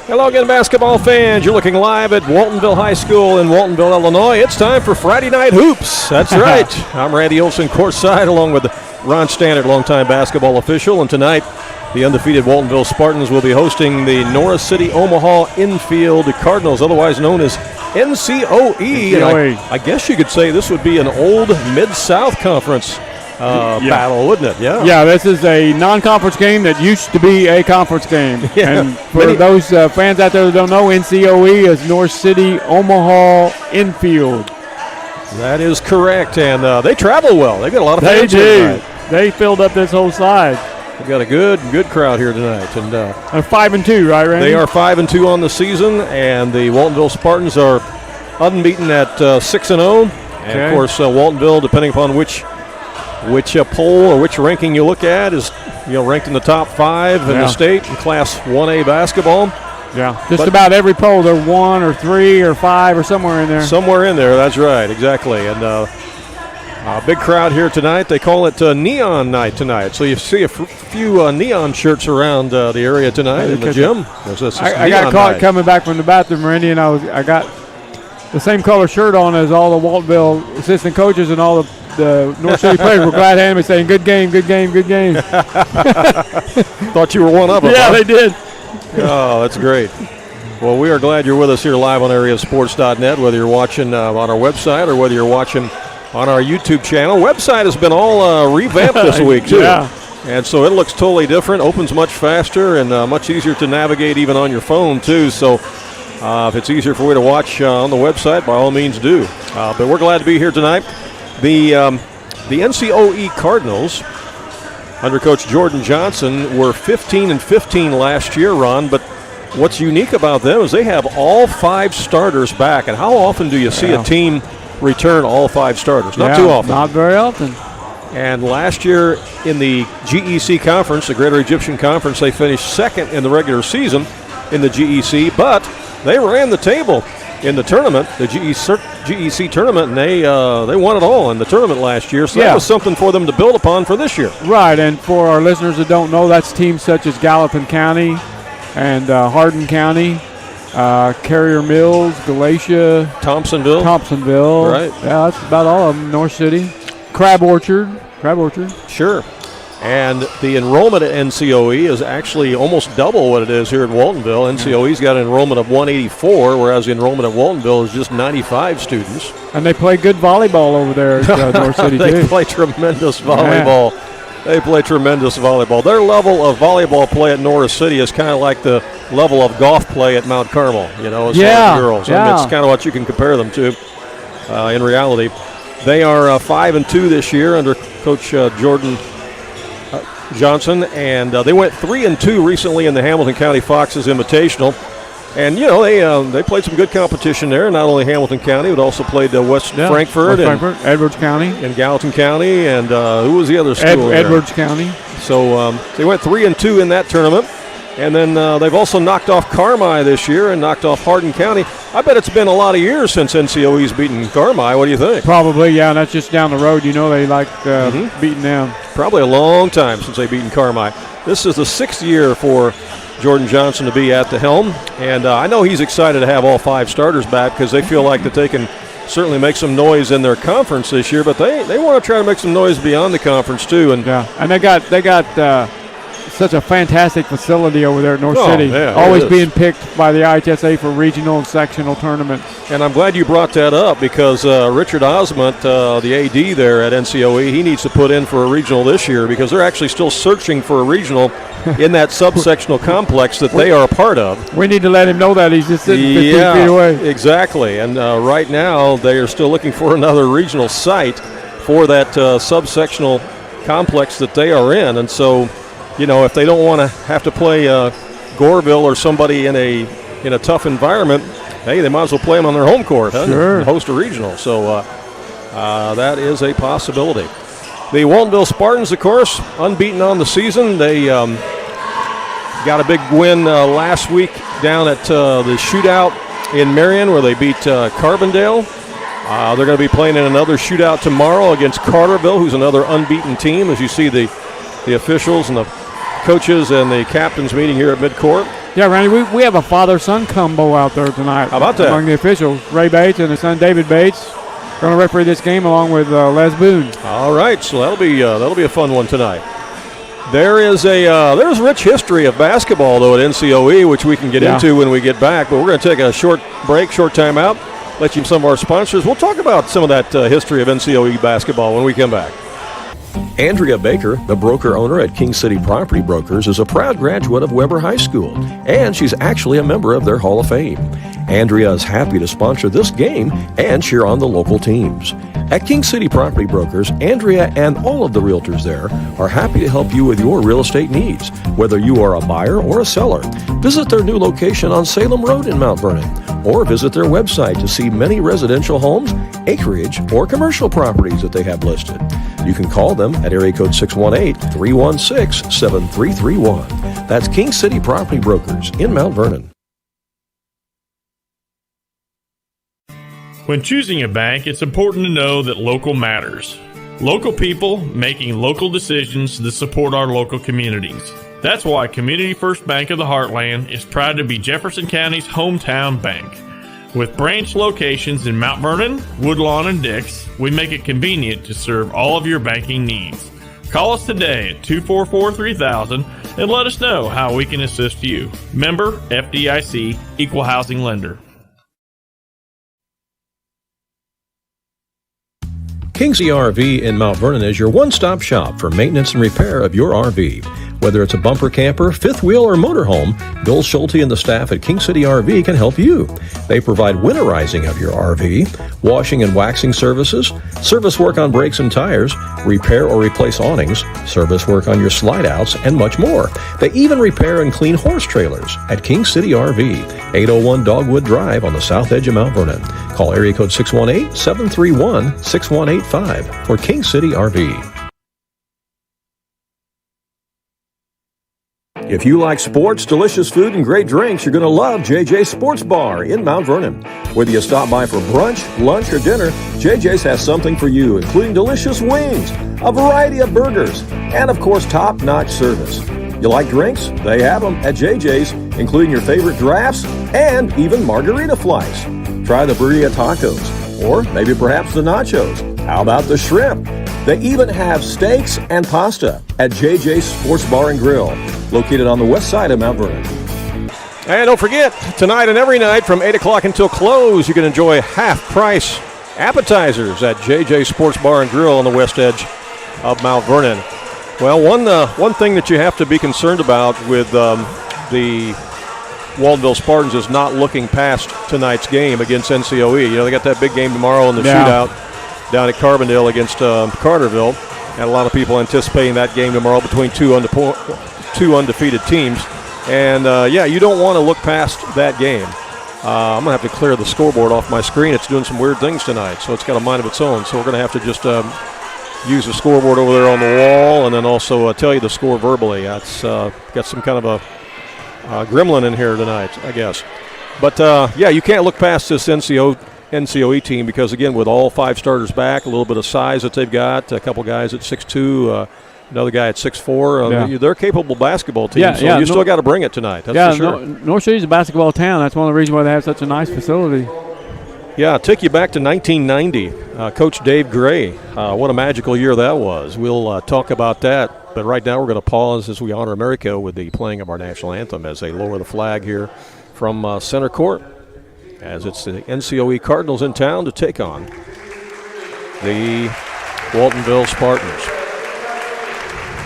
Hello again, basketball fans. You're looking live at Waltonville High School in Waltonville, Illinois. It's time for Friday Night Hoops. That's right. I'm Randy Olson, courtside, along with Ron Stannard, longtime basketball official. And tonight, the undefeated Waltonville Spartans will be hosting the Norris City Omaha Infield Cardinals, otherwise known as NCOE. And I guess you could say this would be an old Mid-South Conference battle, wouldn't it? Yeah, this is a non-conference game that used to be a conference game. Yeah. And for those fans out there that don't know, NCOE is North City Omaha Infield. That is correct, and they travel well. They got a lot of fans. They do. They filled up this whole side. We've got a good crowd here tonight. And 5-2, right, Randy? They are 5-2 on the season, and the Waltonville Spartans are unbeaten at 6-0. And, of course, Waltonville, depending upon which poll or which ranking you look at, is ranked in the top 5 in the state in Class 1A basketball. Yeah, just about every poll, they're 1 or 3 or 5 or somewhere in there. Somewhere in there, that's right, exactly. And a big crowd here tonight. They call it Neon Night tonight. So you see a few neon shirts around the area tonight in the gym. I got caught coming back from the bathroom, Randy, and I got the same color shirt on as all the Waltonville assistant coaches and all the North City players were glad handing me saying, good game, good game, good game. Thought you were one of them. Yeah, they did. Oh, that's great. Well, we are glad you're with us here live on AreaSports.net, whether you're watching on our website or whether you're watching on our YouTube channel. Website has been all revamped this week, too. Yeah. And so it looks totally different, opens much faster, and much easier to navigate even on your phone, too. So if it's easier for you to watch on the website, by all means do. But we're glad to be here tonight. The NCOE Cardinals, under Coach Jordan Johnson, were 15-15 last year, Ron. But what's unique about them is they have all 5 starters back. And how often do you see a team return all 5 starters? Not too often. Not very often. And last year in the GEC Conference, the Greater Egyptian Conference, they finished second in the regular season in the GEC, but they ran the table in the tournament, the GEC tournament, and they won it all in the tournament last year. So that was something for them to build upon for this year. Right, and for our listeners that don't know, that's teams such as Gallatin County and Hardin County, Carrier Mills, Galatia, Thompsonville. Right. Yeah, that's about all of them. North City. Crab Orchard. Sure. And the enrollment at NCOE is actually almost double what it is here at Waltonville. NCOE's got an enrollment of 184, whereas the enrollment at Waltonville is just 95 students. And they play good volleyball over there at North City, They too. play tremendous volleyball. They play tremendous volleyball. Their level of volleyball play at Norris City is kind of like the level of golf play at Mount Carmel, as far as girls. Yeah. I mean, it's kind of what you can compare them to in reality. They are 5-2 this year under Coach Jordan Johnson, and they went 3-2 recently in the Hamilton County Foxes Invitational. And, they played some good competition there, not only Hamilton County, but also played West Frankfort, Edwards County. And Gallatin County, and who was the other school Edwards County. So they went 3-2 in that tournament. And then they've also knocked off Carmi this year and knocked off Hardin County. I bet it's been a lot of years since NCOE's beaten Carmi. What do you think? Probably, yeah. And that's just down the road. They like beating them. Probably a long time since they've beaten Carmi. This is the 6th year for Jordan Johnson to be at the helm. And I know he's excited to have all 5 starters back because they feel like that they can certainly make some noise in their conference this year. But they want to try to make some noise beyond the conference, too. And they got such a fantastic facility over there at North City. Yeah, always being picked by the IHSA for regional and sectional tournaments. And I'm glad you brought that up because Richard Osment, the AD there at NCOE, he needs to put in for a regional this year because they're actually still searching for a regional in that subsectional complex that they are a part of. We need to let him know that he's just sitting 15 feet away. Exactly. And right now they are still looking for another regional site for that subsectional complex that they are in. And so, if they don't want to have to play Goreville or somebody in a tough environment, hey, they might as well play them on their home court and host a regional. So that is a possibility. The Waltonville Spartans, of course, unbeaten on the season. They got a big win last week down at the shootout in Marion where they beat Carbondale. They're going to be playing in another shootout tomorrow against Carterville, who's another unbeaten team, as you see the officials and the coaches and the captains meeting here at midcourt. Yeah, Randy, we have a father-son combo out there tonight. How about that? Among the officials, Ray Bates and his son David Bates going to referee this game along with Les Boone. All right, so that'll be a fun one tonight. There's rich history of basketball though at NCOE, which we can get into when we get back. But we're going to take a short break, short timeout. Let you some of our sponsors. We'll talk about some of that history of NCOE basketball when we come back. Andrea Baker, the broker owner at King City Property Brokers, is a proud graduate of Weber High School, and she's actually a member of their Hall of Fame. Andrea is happy to sponsor this game and cheer on the local teams. At King City Property Brokers, Andrea and all of the realtors there are happy to help you with your real estate needs, whether you are a buyer or a seller. Visit their new location on Salem Road in Mount Vernon, or visit their website to see many residential homes, acreage, or commercial properties that they have listed. You can call them at area code 618-316-7331. That's King City Property Brokers in Mount Vernon. When choosing a bank, it's important to know that local matters. Local people making local decisions that support our local communities. That's why Community First Bank of the Heartland is proud to be Jefferson County's hometown bank. With branch locations in Mount Vernon, Woodlawn, and Dix, we make it convenient to serve all of your banking needs. Call us today at 244-3000 and let us know how we can assist you. Member FDIC, Equal Housing Lender. Kingsley RV in Mount Vernon is your one-stop shop for maintenance and repair of your RV. Whether it's a bumper camper, fifth wheel, or motorhome, Bill Schulte and the staff at King City RV can help you. They provide winterizing of your RV, washing and waxing services, service work on brakes and tires, repair or replace awnings, service work on your slide-outs, and much more. They even repair and clean horse trailers at King City RV, 801 Dogwood Drive on the south edge of Mount Vernon. Call area code 618-731-6185 for King City RV. If you like sports, delicious food, and great drinks, you're going to love JJ's Sports Bar in Mount Vernon. Whether you stop by for brunch, lunch, or dinner, JJ's has something for you, including delicious wings, a variety of burgers, and of course, top-notch service. You like drinks? They have them at JJ's, including your favorite drafts and even margarita flights. Try the burrito tacos, or maybe perhaps the nachos. How about the shrimp? They even have steaks and pasta at JJ's Sports Bar and Grill, located on the west side of Mount Vernon. And don't forget, tonight and every night from 8 o'clock until close, you can enjoy half-price appetizers at JJ's Sports Bar and Grill on the west edge of Mount Vernon. Well, one thing that you have to be concerned about with the Waltonville Spartans is not looking past tonight's game against NCOE. You know, they got that big game tomorrow in the shootout down at Carbondale against Carterville. And a lot of people anticipating that game tomorrow between two undefeated teams. And, you don't want to look past that game. I'm going to have to clear the scoreboard off my screen. It's doing some weird things tonight, so it's got a mind of its own. So we're going to have to just use the scoreboard over there on the wall and then also tell you the score verbally. It's got some kind of a gremlin in here tonight, I guess. But, you can't look past this NCOE team because, again, with all five starters back, a little bit of size that they've got, a couple guys at 6'2", another guy at 6'4". They're a capable basketball team, so you still got to bring it tonight. That's for sure. North City's a basketball town. That's one of the reasons why they have such a nice facility. Yeah, I'll take you back to 1990. Coach Dave Gray, what a magical year that was. We'll talk about that, but right now we're going to pause as we honor America with the playing of our national anthem as they lower the flag here from center court, as it's the NCOE Cardinals in town to take on the Waltonville Spartans.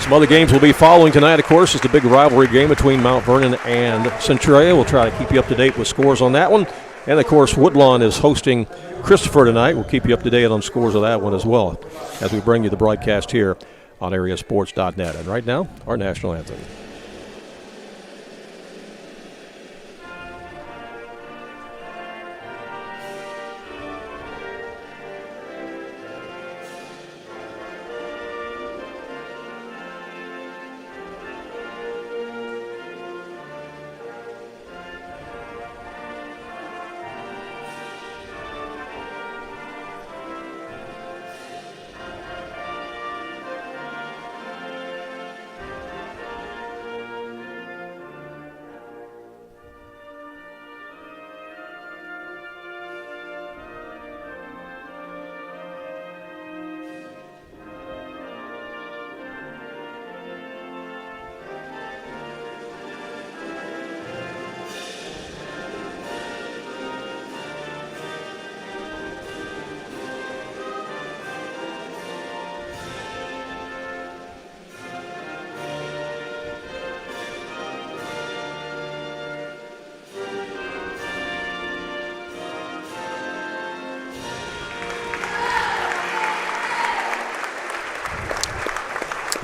Some other games will be following tonight, of course, is the big rivalry game between Mount Vernon and Centralia. We'll try to keep you up to date with scores on that one. And, of course, Woodlawn is hosting Christopher tonight. We'll keep you up to date on scores of that one as well as we bring you the broadcast here on AreaSports.net. And right now, our national anthem.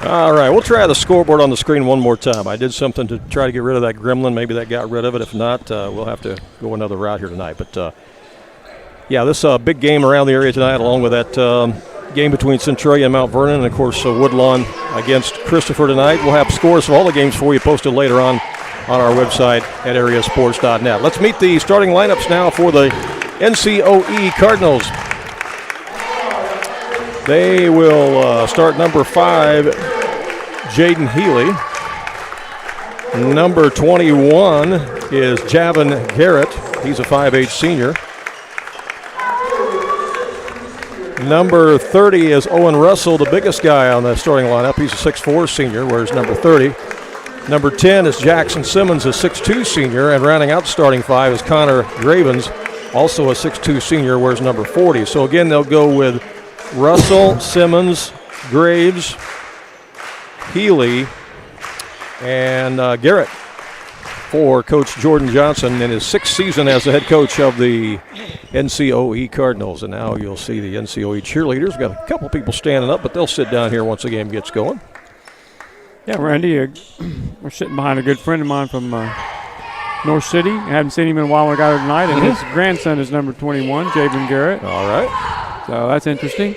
All right, we'll try the scoreboard on the screen one more time. I did something to try to get rid of that gremlin. Maybe that got rid of it. If not, we'll have to go another route here tonight. But, yeah, this big game around the area tonight, along with that game between Centralia and Mount Vernon, and, of course, Woodlawn against Christopher tonight. We'll have scores of all the games for you posted later on our website at AreaSports.net. Let's meet the starting lineups now for the NCOE Cardinals. They will start number 5, Jaden Healy. Number 21 is Javin Garrett. He's a 5'8 senior. Number 30 is Owen Russell, the biggest guy on the starting lineup. He's a 6'4 senior, whereas number 30. Number 10 is Jackson Simmons, a 6'2 senior, and rounding out the starting 5 is Connor Gravens, also a 6'2 senior, whereas number 40. So again, they'll go with Russell, Simmons, Graves, Healy, and Garrett for Coach Jordan Johnson in his 6th season as the head coach of the NCOE Cardinals. And now you'll see the NCOE cheerleaders. Got a couple people standing up, but they'll sit down here once the game gets going. Yeah, Randy, we're sitting behind a good friend of mine from North City. I haven't seen him in a while. I got here tonight, and his grandson is number 21, Javin Garrett. All right. So that's interesting.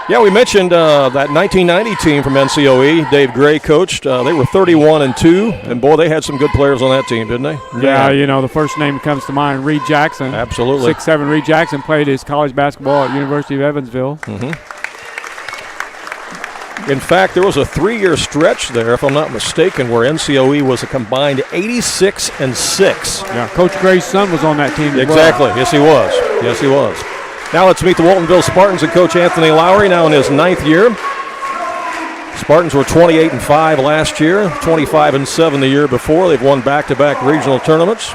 Yeah, we mentioned that 1990 team from NCOE, Dave Gray coached. They were 31-2, and boy, they had some good players on that team, didn't they? Yeah, you know, the first name that comes to mind, Reed Jackson. Absolutely. 6'7" Reed Jackson played his college basketball at University of Evansville. In fact, there was a 3-year stretch there, if I'm not mistaken, where NCOE was a combined 86-6. Yeah, Coach Gray's son was on that team. Exactly. Yes, he was. Yes, he was. Now let's meet the Waltonville Spartans and Coach Anthony Lowry, now in his 9th year. Spartans were 28-5 last year, 25-7 the year before. They've won back-to-back regional tournaments.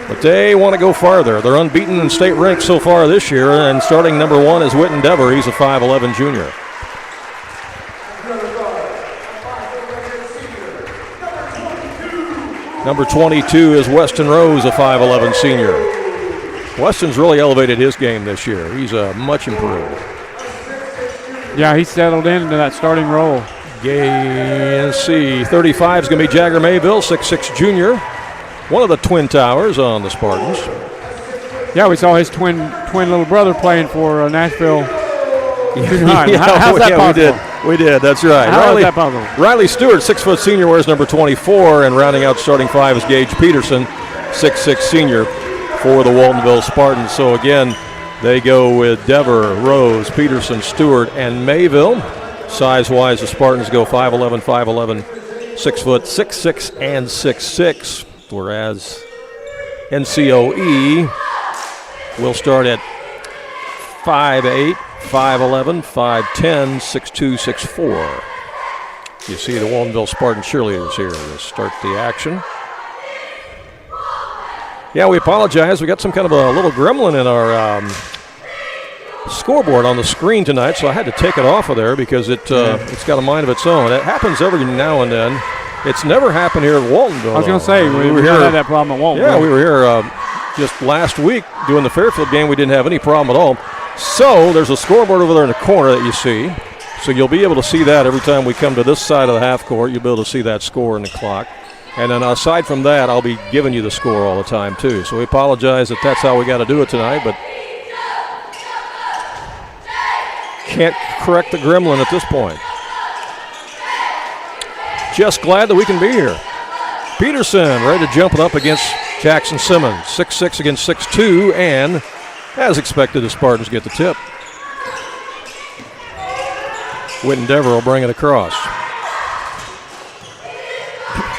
But they want to go farther. They're unbeaten in state ranked so far this year, and starting number 1 is Witten Dever. He's a 5'11 junior. Number 22 is Weston Rose, a 5'11 senior. Weston's really elevated his game this year. He's much improved. Yeah, he's settled into that starting role. Let's see, 35 is going to be Jagger Mayville, 6'6 junior. One of the Twin Towers on the Spartans. Yeah, we saw his twin little brother playing for Nashville. How's that possible? We did, that's right. How is that possible? Riley Stewart, 6' senior, wears number 24, and rounding out starting 5 is Gage Peterson, 6'6 senior for the Waltonville Spartans. So again, they go with Dever, Rose, Peterson, Stewart, and Mayville. Size-wise, the Spartans go 5'11", 5'11", 6 foot, 6'6", and 6'6", whereas NCOE will start at 5'8", 5'11", 5'10", 6'2", 6'4". You see the Waltonville Spartan cheerleaders here to start the action. Yeah, we apologize. We got some kind of a little gremlin in our scoreboard on the screen tonight, so I had to take it off of there because it's got a mind of its own. It happens every now and then. It's never happened here at Waltonville. I was going to say, we here, had that problem at Waltonville. Yeah, we were here just last week doing the Fairfield game. We didn't have any problem at all. So there's a scoreboard over there in the corner that you see. So you'll be able to see that every time we come to this side of the half court. You'll be able to see that score in the clock. And then aside from that, I'll be giving you the score all the time too. So we apologize that that's how we got to do it tonight, but can't correct the gremlin at this point. Just glad that we can be here. Peterson ready to jump it up against Jackson Simmons. 6'6" against 6'2", and as expected, the Spartans get the tip. Witten Dever will bring it across.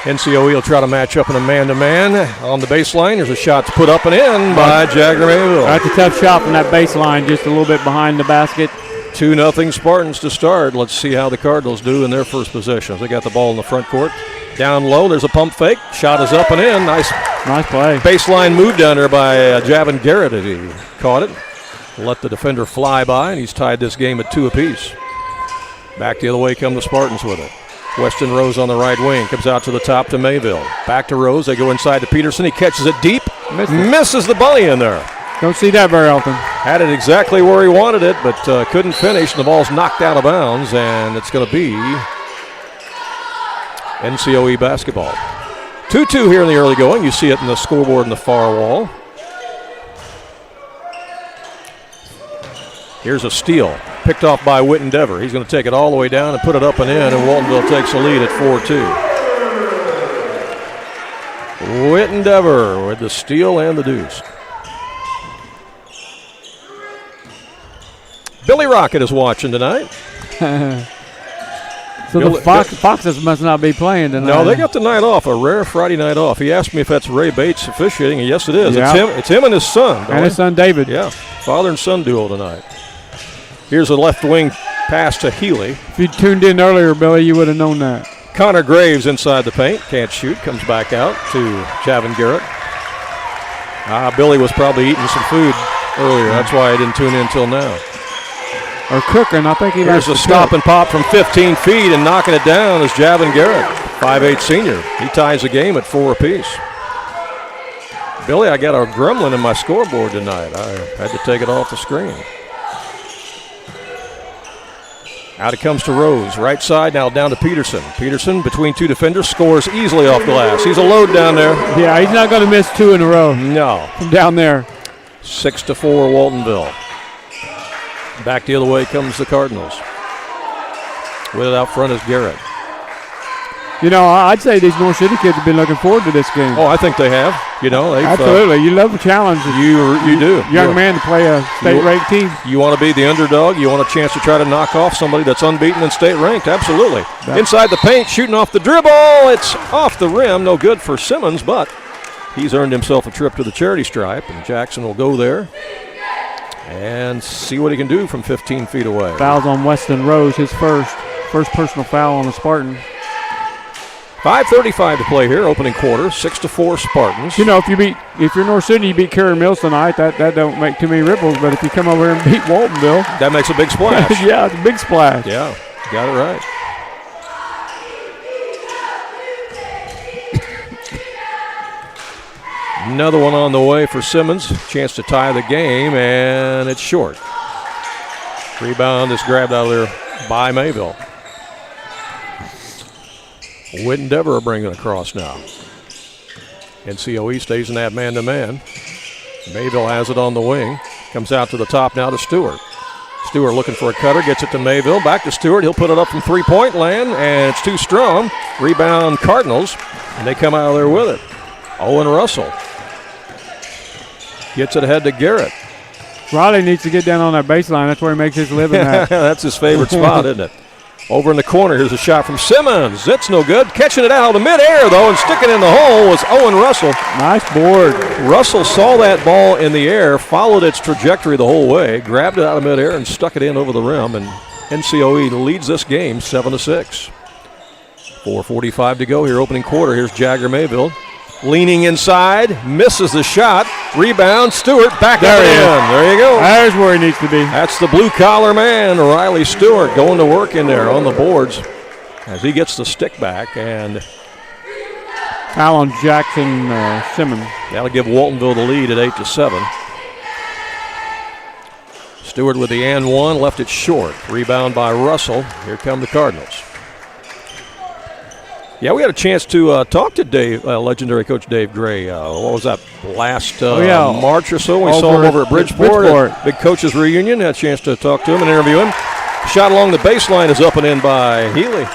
NCOE will try to match up in a man-to-man on the baseline. There's a shot to put up and in by Jagger Mayville. That's a tough shot from that baseline, just a little bit behind the basket. 2-0 Spartans to start. Let's see how the Cardinals do in their first possession. They got the ball in the front court. Down low, there's a pump fake. Shot is up and in. Nice play. Baseline move down there by Javin Garrett. He caught it. Let the defender fly by, and he's tied this game at 2 apiece. Back the other way come the Spartans with it. Weston Rose on the right wing. Comes out to the top to Mayville. Back to Rose. They go inside to Peterson. He catches it deep. Misses the bunny in there. Don't see that very often. Had it exactly where he wanted it, but couldn't finish, and the ball's knocked out of bounds, and it's going to be NCOE basketball. 2-2 here in the early going. You see it in the scoreboard in the far wall. Here's a steal, picked off by Wittendever. He's going to take it all the way down and put it up and in, and Waltonville takes the lead at 4-2. Wittendever with the steal and the deuce. Billy Rocket is watching tonight. So the Foxes must not be playing tonight. No, they got the night off, a rare Friday night off. He asked me if that's Ray Bates officiating, and yes, it is. Yeah. It's him and his son. And his son David. Yeah, father and son duo tonight. Here's a left wing pass to Healy. If you tuned in earlier, Billy, you would have known that. Connor Graves inside the paint, can't shoot, comes back out to Javin Garrett. Billy was probably eating some food earlier. That's why I didn't tune in until now. Or cooking, I think he likes to Here's a stop and pop from 15 feet, and knocking it down is Javin Garrett, 5'8" senior. He ties the game at 4 apiece. Billy, I got a gremlin in my scoreboard tonight. I had to take it off the screen. Out it comes to Rose, right side, now down to Peterson. Peterson, between two defenders, scores easily off glass. He's a load down there. Yeah, he's not going to miss 2 in a row. No. From down there. 6-4 Waltonville. Back the other way comes the Cardinals. With it out front is Garrett. You know, I'd say these North City kids have been looking forward to this game. Oh, I think they have. You know, absolutely. You love a challenge. You do. Young man to play a state-ranked team. You want to be the underdog. You want a chance to try to knock off somebody that's unbeaten and state-ranked. Absolutely. Inside the paint, shooting off the dribble. It's off the rim. No good for Simmons, but he's earned himself a trip to the charity stripe, and Jackson will go there and see what he can do from 15 feet away. Fouls on Weston Rose, his first personal foul on the Spartan. 5:35 to play here, opening quarter, 6-4 Spartans. You know, if you're North City, you beat Carey Mills tonight, that don't make too many ripples, but if you come over here and beat Waltonville. That makes a big splash. Yeah, it's a big splash. Yeah, got it right. Another one on the way for Simmons. Chance to tie the game, and it's short. Rebound is grabbed out of there by Mayville. Wittendever bringing it across now. NCOE stays in that man-to-man. Mayville has it on the wing. Comes out to the top now to Stewart. Stewart looking for a cutter, gets it to Mayville. Back to Stewart. He'll put it up from three-point land, and it's too strong. Rebound Cardinals, and they come out of there with it. Owen Russell gets it ahead to Garrett. Riley needs to get down on that baseline. That's where he makes his living at. That's his favorite spot, isn't it? Over in the corner, here's a shot from Simmons. It's no good. Catching it out of midair, though, and sticking in the hole was Owen Russell. Nice board. Russell saw that ball in the air, followed its trajectory the whole way, grabbed it out of midair, and stuck it in over the rim. And NCOE leads this game 7-6. 4:45 to go here, opening quarter. Here's Jagger Mayville. Leaning inside, misses the shot. Rebound, Stewart back up and in. There you go. There's where he needs to be. That's the blue-collar man, Riley Stewart, going to work in there on the boards as he gets the stick back. And foul on Jackson Simmons. That'll give Waltonville the lead at 8-7. Stewart with the and one, left it short. Rebound by Russell. Here come the Cardinals. Yeah, we had a chance to talk to Dave, legendary coach Dave Gray. What was that, last March or so? We saw him over at Bridgeport. Big coaches reunion. Had a chance to talk to him and interview him. Shot along the baseline is up and in by Healy.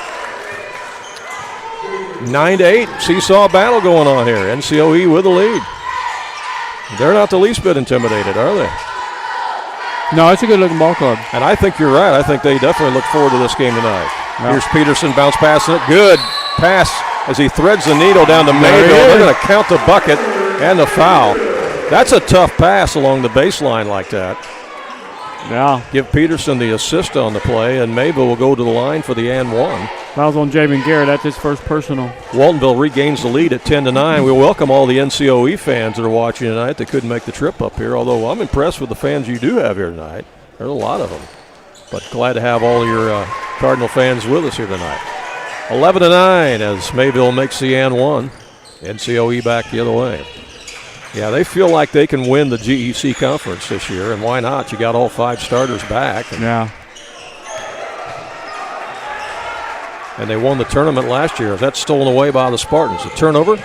9-8, seesaw battle going on here. NCOE with the lead. They're not the least bit intimidated, are they? No, it's a good-looking ball club. And I think you're right. I think they definitely look forward to this game tonight. Yep. Here's Peterson, bounce pass, and good pass as he threads the needle down to Mayville. They're going to count the bucket and the foul. That's a tough pass along the baseline like that. Yeah. Give Peterson the assist on the play, and Mayville will go to the line for the and one. Fouls on Javin Garrett. That's his first personal. Waltonville regains the lead at 10-9. We welcome all the NCOE fans that are watching tonight that couldn't make the trip up here, although I'm impressed with the fans you do have here tonight. There's a lot of them. But glad to have all your Cardinal fans with us here tonight. 11-9 as Mayville makes the and one. NCOE back the other way. Yeah, they feel like they can win the GEC conference this year, and why not? You got all 5 starters back. Yeah. And they won the tournament last year. That's stolen away by the Spartans. A turnover.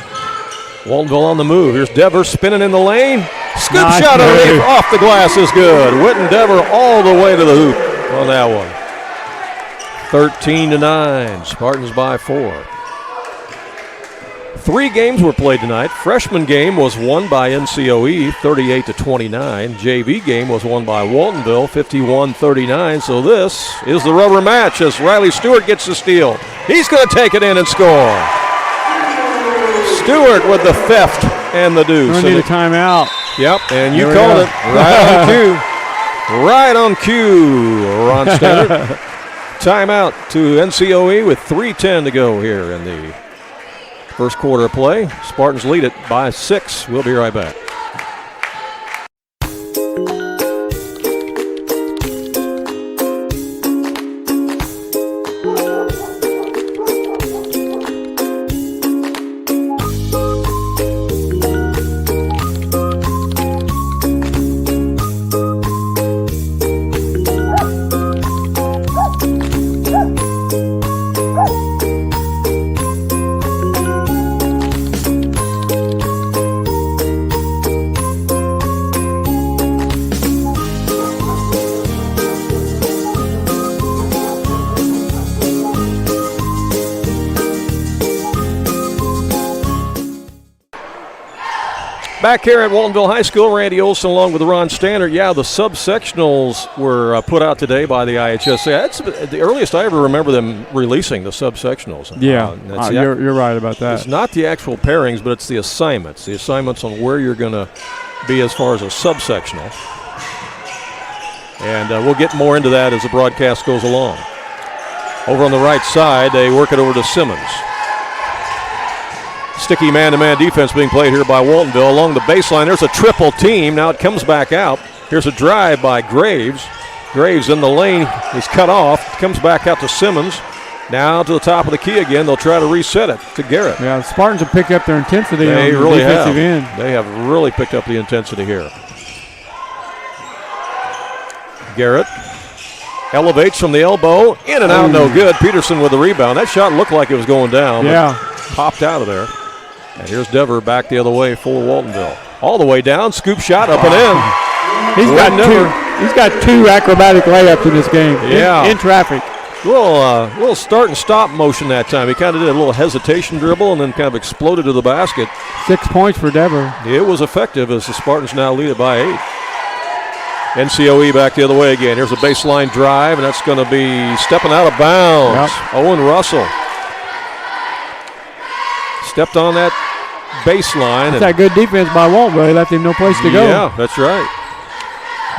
Waltonville on the move. Here's Dever spinning in the lane. Scoop shot off the glass is good. Witten Dever all the way to the hoop on that one. 13-9. Spartans by 4. 3 games were played tonight. Freshman game was won by NCOE, 38-29. JV game was won by Waltonville, 51-39. So this is the rubber match as Riley Stewart gets the steal. He's going to take it in and score. Stewart with the theft and the deuce. We need a timeout. Yep, and you called it right on cue. Right on cue, Ron Standard. Timeout to NCOE with 3:10 to go here in the first quarter of play. Spartans lead it by 6. We'll be right back. Back here at Waltonville High School, Randy Olson along with Ron Standard. Yeah, the subsectionals were put out today by the IHSA. That's the earliest I ever remember them releasing the subsectionals. Yeah, you're right about that. It's not the actual pairings, but it's the assignments. The assignments on where you're going to be as far as a subsectional. And we'll get more into that as the broadcast goes along. Over on the right side, they work it over to Simmons. Sticky man-to-man defense being played here by Waltonville. Along the baseline, there's a triple team. Now it comes back out. Here's a drive by Graves. Graves in the lane. He's cut off. Comes back out to Simmons. Now to the top of the key again. They'll try to reset it to Garrett. Yeah, the Spartans have picked up their intensity on the really defensive end. They have really picked up the intensity here. Garrett elevates from the elbow. In and out, no good. Peterson with the rebound. That shot looked like it was going down. Yeah. Popped out of there. And here's Dever back the other way for Waltonville. All the way down, scoop shot up and in. He's got 2 acrobatic layups in this game. Yeah. In traffic. Little start and stop motion that time. He kind of did a little hesitation dribble and then kind of exploded to the basket. 6 points for Dever. It was effective as the Spartans now lead it by 8. NCOE back the other way again. Here's a baseline drive, and that's going to be stepping out of bounds. Yep. Owen Russell. Stepped on that baseline. That's that good defense by Waltonville. He left him no place to go. Yeah, that's right.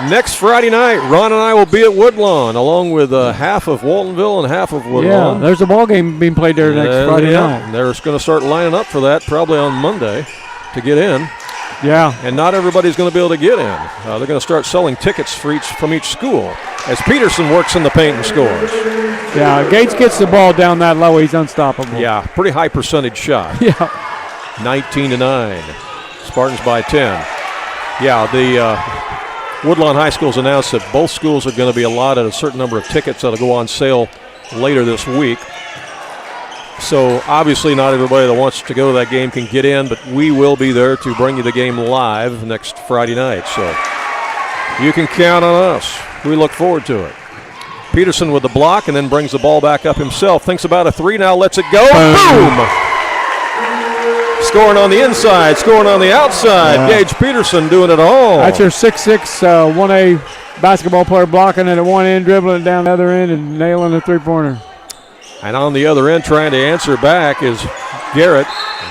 Next Friday night, Ron and I will be at Woodlawn, along with half of Waltonville and half of Woodlawn. Yeah, there's a ball game being played there next Friday night. And they're going to start lining up for that probably on Monday to get in. Yeah. And not everybody's going to be able to get in. They're going to start selling tickets from each school as Peterson works in the paint and scores. Yeah, Gates gets the ball down that low, he's unstoppable. Yeah, pretty high percentage shot. Yeah. 19-9. Spartans by 10. Yeah, the Woodlawn High School's announced that both schools are going to be allotted a certain number of tickets that will go on sale later this week. So obviously not everybody that wants to go to that game can get in, but we will be there to bring you the game live next Friday night. So you can count on us. We look forward to it. Peterson with the block and then brings the ball back up himself. Thinks about a 3, now lets it go. Boom! Scoring on the inside, scoring on the outside. Yeah. Gage Peterson doing it all. That's your 6'6", 1A basketball player blocking it at one end, dribbling it down the other end, and nailing the three-pointer. And on the other end, trying to answer back is Garrett.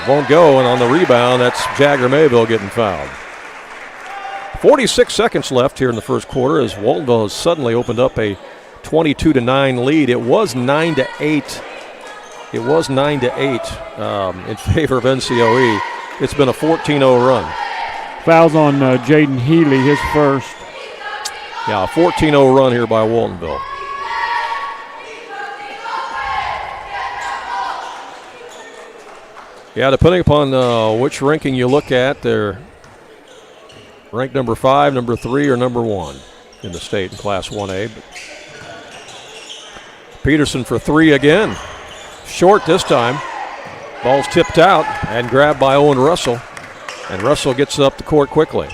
Won't go, and on the rebound, that's Jagger Mayville getting fouled. 46 seconds left here in the first quarter as Waltonville has suddenly opened up a 22-9 lead. It was 9-8. It was 9-8 in favor of NCOE. It's been a 14-0 run. Fouls on Jaden Healy, his first. Yeah, a 14-0 run here by Waltonville. Yeah, depending upon which ranking you look at, they're ranked number 5, number 3, or number 1 in the state in Class 1A. But Peterson for 3 again. Short this time. Ball's tipped out and grabbed by Owen Russell. And Russell gets up the court quickly.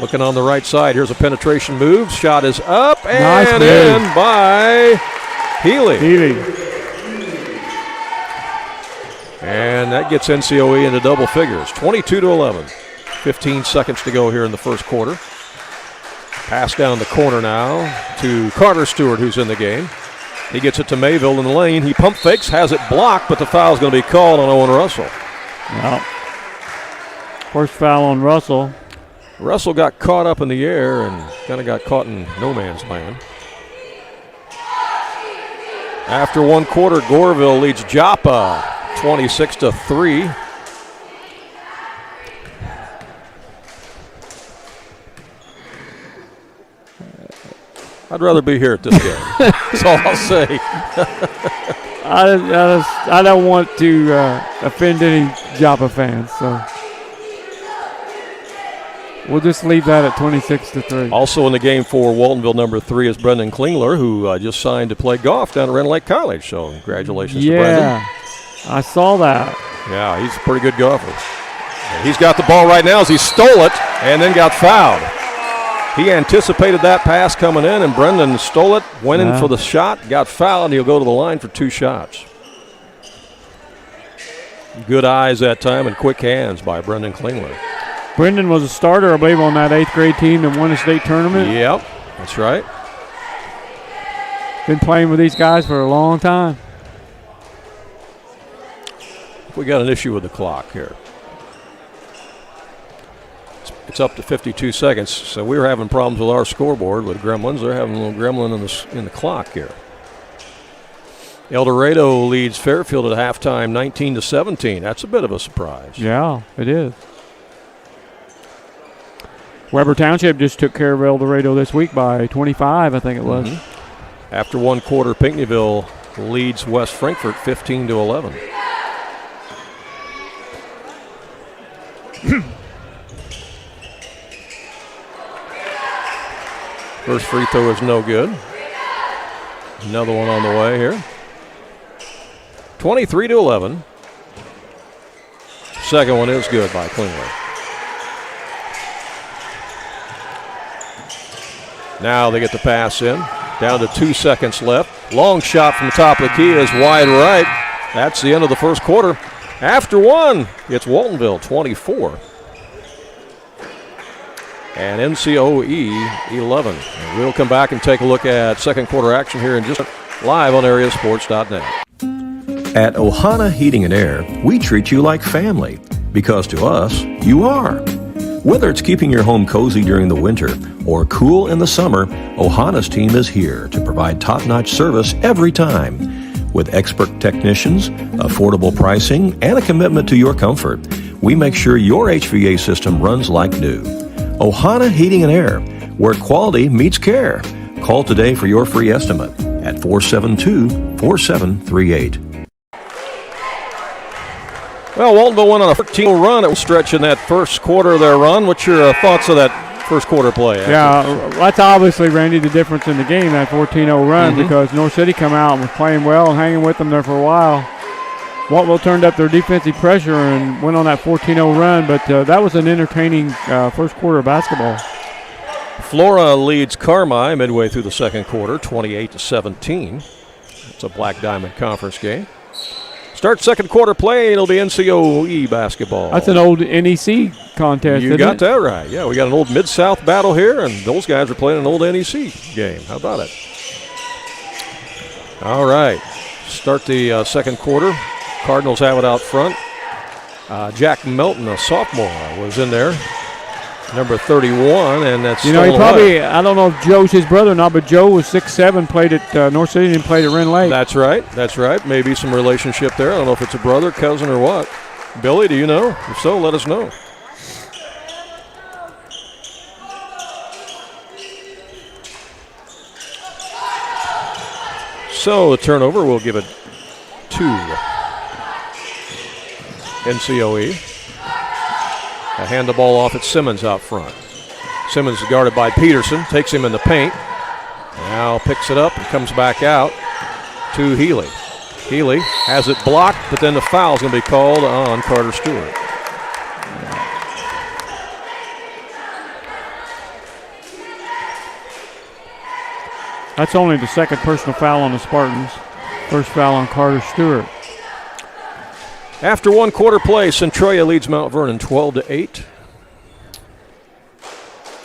Looking on the right side. Here's a penetration move. Shot is up and in by Healy. And that gets NCOE into double figures. 22-11. 15 seconds to go here in the first quarter. Pass down the corner now to Carter Stewart, who's in the game. He gets it to Mayville in the lane. He pump fakes, has it blocked, but the foul's going to be called on Owen Russell. Well, first foul on Russell. Russell got caught up in the air and kind of got caught in no man's land. After one quarter, Goreville leads Joppa 26-3. I'd rather be here at this game. That's all I'll say. I don't want to offend any Joppa fans, so we'll just leave that at 26-3. Also in the game for Waltonville, number 3 is Brendan Klingler, who just signed to play golf down at Rend Lake College. So congratulations to Brendan. Yeah, I saw that. Yeah, he's a pretty good golfer. And he's got the ball right now as he stole it and then got fouled. He anticipated that pass coming in, and Brendan stole it, went in for the shot, got fouled, and he'll go to the line for 2 shots. Good eyes that time and quick hands by Brendan Klingler. Brendan was a starter, I believe, on that 8th grade team that won the state tournament. Yep, that's right. Been playing with these guys for a long time. We got an issue with the clock here. It's up to 52 seconds, so we were having problems with our scoreboard with gremlins. They're having a little gremlin in the clock here. El Dorado leads Fairfield at halftime 19-17. That's a bit of a surprise. Yeah, it is. Weber Township just took care of El Dorado this week by 25, I think it was. After one quarter, Pinckneyville leads West Frankfort 15-11. First free throw is no good. Another one on the way here. 23-11. Second one is good by Klingler. Now they get the pass in. Down to 2 seconds left. Long shot from the top of the key is wide right. That's the end of the first quarter. After one, it's Waltonville 24. And NCOE 11. And we'll come back and take a look at second quarter action here in just live on AreaSports.net. At Ohana Heating and Air, we treat you like family because to us, you are. Whether it's keeping your home cozy during the winter or cool in the summer, Ohana's team is here to provide top-notch service every time. With expert technicians, affordable pricing, and a commitment to your comfort, we make sure your HVAC system runs like new. Ohana Heating and Air, where quality meets care. Call today for your free estimate at 472-4738. Well, Waltonville went on a 14 run. It was stretching that first quarter of their run. What's your thoughts of that first quarter play? Yeah, that's obviously, Randy, the difference in the game, that 14-0 run, because North City come out and was playing well and hanging with them there for a while. Waltonville turned up their defensive pressure and went on that 14-0 run, but that was an entertaining first quarter of basketball. Flora leads Carmi midway through the second quarter, 28-17. It's a Black Diamond Conference game. Start second quarter play, it'll be NCOE basketball. That's an old NEC contest, You got that right. Yeah, we got an old Mid-South battle here, and those guys are playing an old NEC game. How about it? All right. Start the second quarter. Cardinals have it out front. Jack Melton, a sophomore, was in there. Number 31, and that's he probably, I don't know if Joe's his brother or not, but Joe was 6'7", played at North City and played at Rend Lake. That's right. Maybe some relationship there. I don't know if it's a brother, cousin, or what. Billy, do you know? If so, let us know. So the turnover, we'll give it to NCOE. Hand the ball off at Simmons out front. Simmons is guarded by Peterson, takes him in the paint. Now picks it up and comes back out to Healy. Healy has it blocked, but then the foul's going to be called on Carter Stewart. That's only the second personal foul on the Spartans. First foul on Carter Stewart. After one quarter play, Centralia leads Mount Vernon 12-8.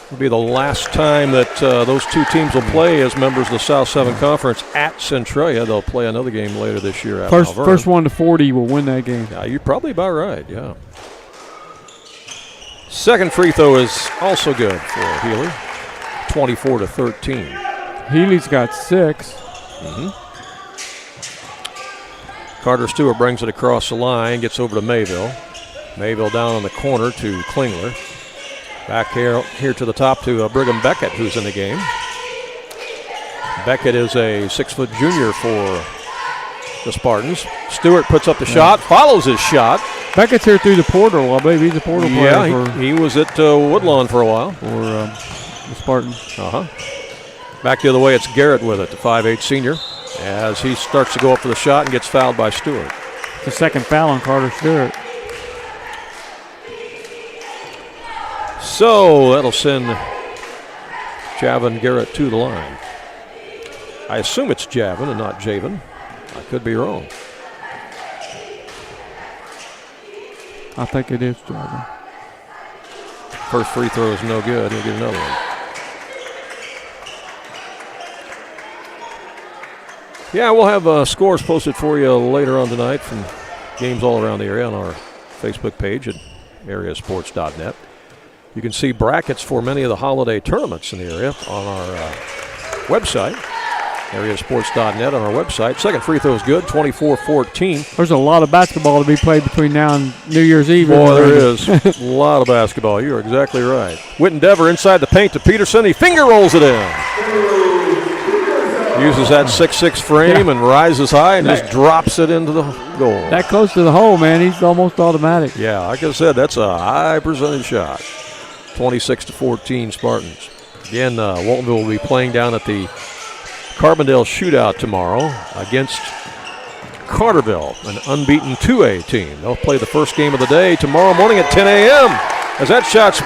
It'll be the last time that those two teams will play as members of the South 7 Conference at Centralia. They'll play another game later this year at Mount Vernon. First one to 40 will win that game. Yeah, you're probably about right, yeah. Second free throw is also good for Healy, 24-13. Healy's got 6. Carter Stewart brings it across the line, gets over to Mayville. Mayville down on the corner to Klingler. Back here to the top to Brigham Beckett, who's in the game. Beckett is a 6-foot junior for the Spartans. Stewart puts up the shot, follows his shot. Beckett's here through the portal. I believe he's a portal player. Yeah, he was at Woodlawn for a while. For the Spartans. Back the other way, it's Garrett with it, the 5'8 senior, as he starts to go up for the shot and gets fouled by Stewart. The second foul on Carter Stewart. So that'll send Javin Garrett to the line. I assume it's Javin and not Javen. I could be wrong. I think it is Javin. First free throw is no good. He'll get another one. Yeah, we'll have scores posted for you later on tonight from games all around the area on our Facebook page at AreaSports.net. You can see brackets for many of the holiday tournaments in the area on our website, AreaSports.net on our website. Second free throw is good, 24-14. There's a lot of basketball to be played between now and New Year's Eve. Boy, there is a lot of basketball. You are exactly right. Whitten Dever inside the paint to Peterson. He finger rolls it in. Uses that 6'6 frame and rises high and just drops it into the goal. That close to the hole, man. He's almost automatic. Yeah, like I said, that's a high percentage shot. 26-14 Spartans. Again, Waltonville will be playing down at the Carbondale Shootout tomorrow against Carterville, an unbeaten 2A team. They'll play the first game of the day tomorrow morning at 10 a.m. as that shot's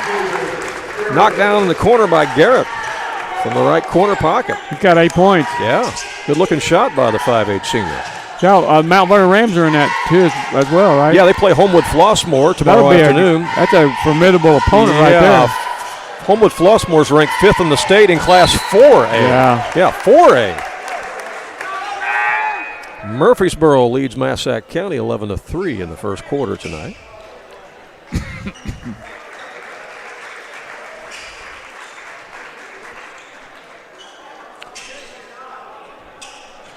knocked down in the corner by Garrett from the right corner pocket. He's got 8 points. Yeah, good-looking shot by the 5'8 senior. Yeah, Mount Vernon Rams are in that too as well, right? Yeah, they play Homewood Flossmoor tomorrow afternoon. That's a formidable opponent right there. Homewood Flossmoor is ranked 5th in the state in Class 4A. Yeah, 4A. Murfreesboro leads Massac County 11-3 in the first quarter tonight.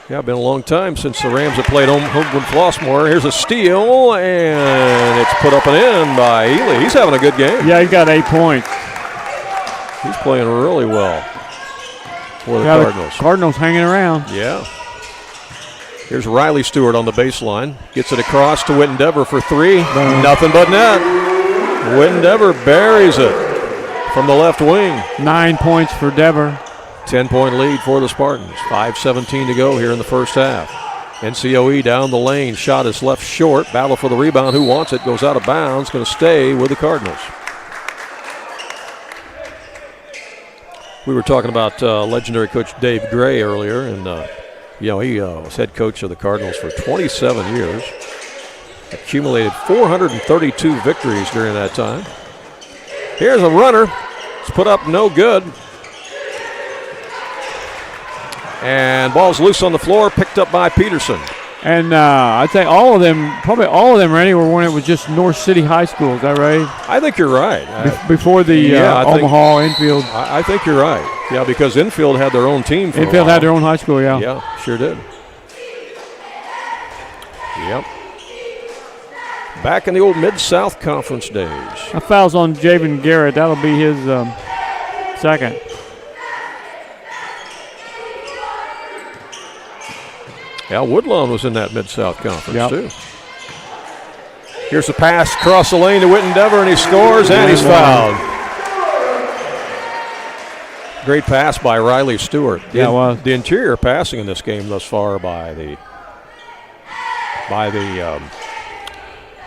Yeah, been a long time since the Rams have played Homewood Flossmoor. Here's a steal, and it's put up and in by Ely. He's having a good game. Yeah, he's got 8 points. He's playing really well for the Cardinals. The Cardinals hanging around. Yeah. Here's Riley Stewart on the baseline. Gets it across to Whitten Dever for 3. Boom. Nothing but net. Whitten Dever buries it from the left wing. 9 points for Dever. 10-point lead for the Spartans. 5:17 to go here in the first half. NCOE down the lane. Shot is left short. Battle for the rebound. Who wants it? Goes out of bounds. Going to stay with the Cardinals. We were talking about legendary coach Dave Gray earlier, and he was head coach of the Cardinals for 27 years. Accumulated 432 victories during that time. Here's a runner. It's put up no good. And ball's loose on the floor, picked up by Peterson. And I'd say probably all of them, Randy, were when it was just North City High School. Is that right? I think you're right. Before the Omaha, Enfield. I think you're right. Yeah, because Enfield had their own team for Enfield had their own high school, yeah. Yeah, sure did. Yep. Back in the old Mid-South Conference days. That foul's on Javen Garrett. That'll be his second. Yeah, Woodlawn was in that Mid-South Conference, too. Here's a pass across the lane to Whitten Dever, and he scores, and he's fouled. Great pass by Riley Stewart. Yeah, it was. The interior passing in this game thus far by the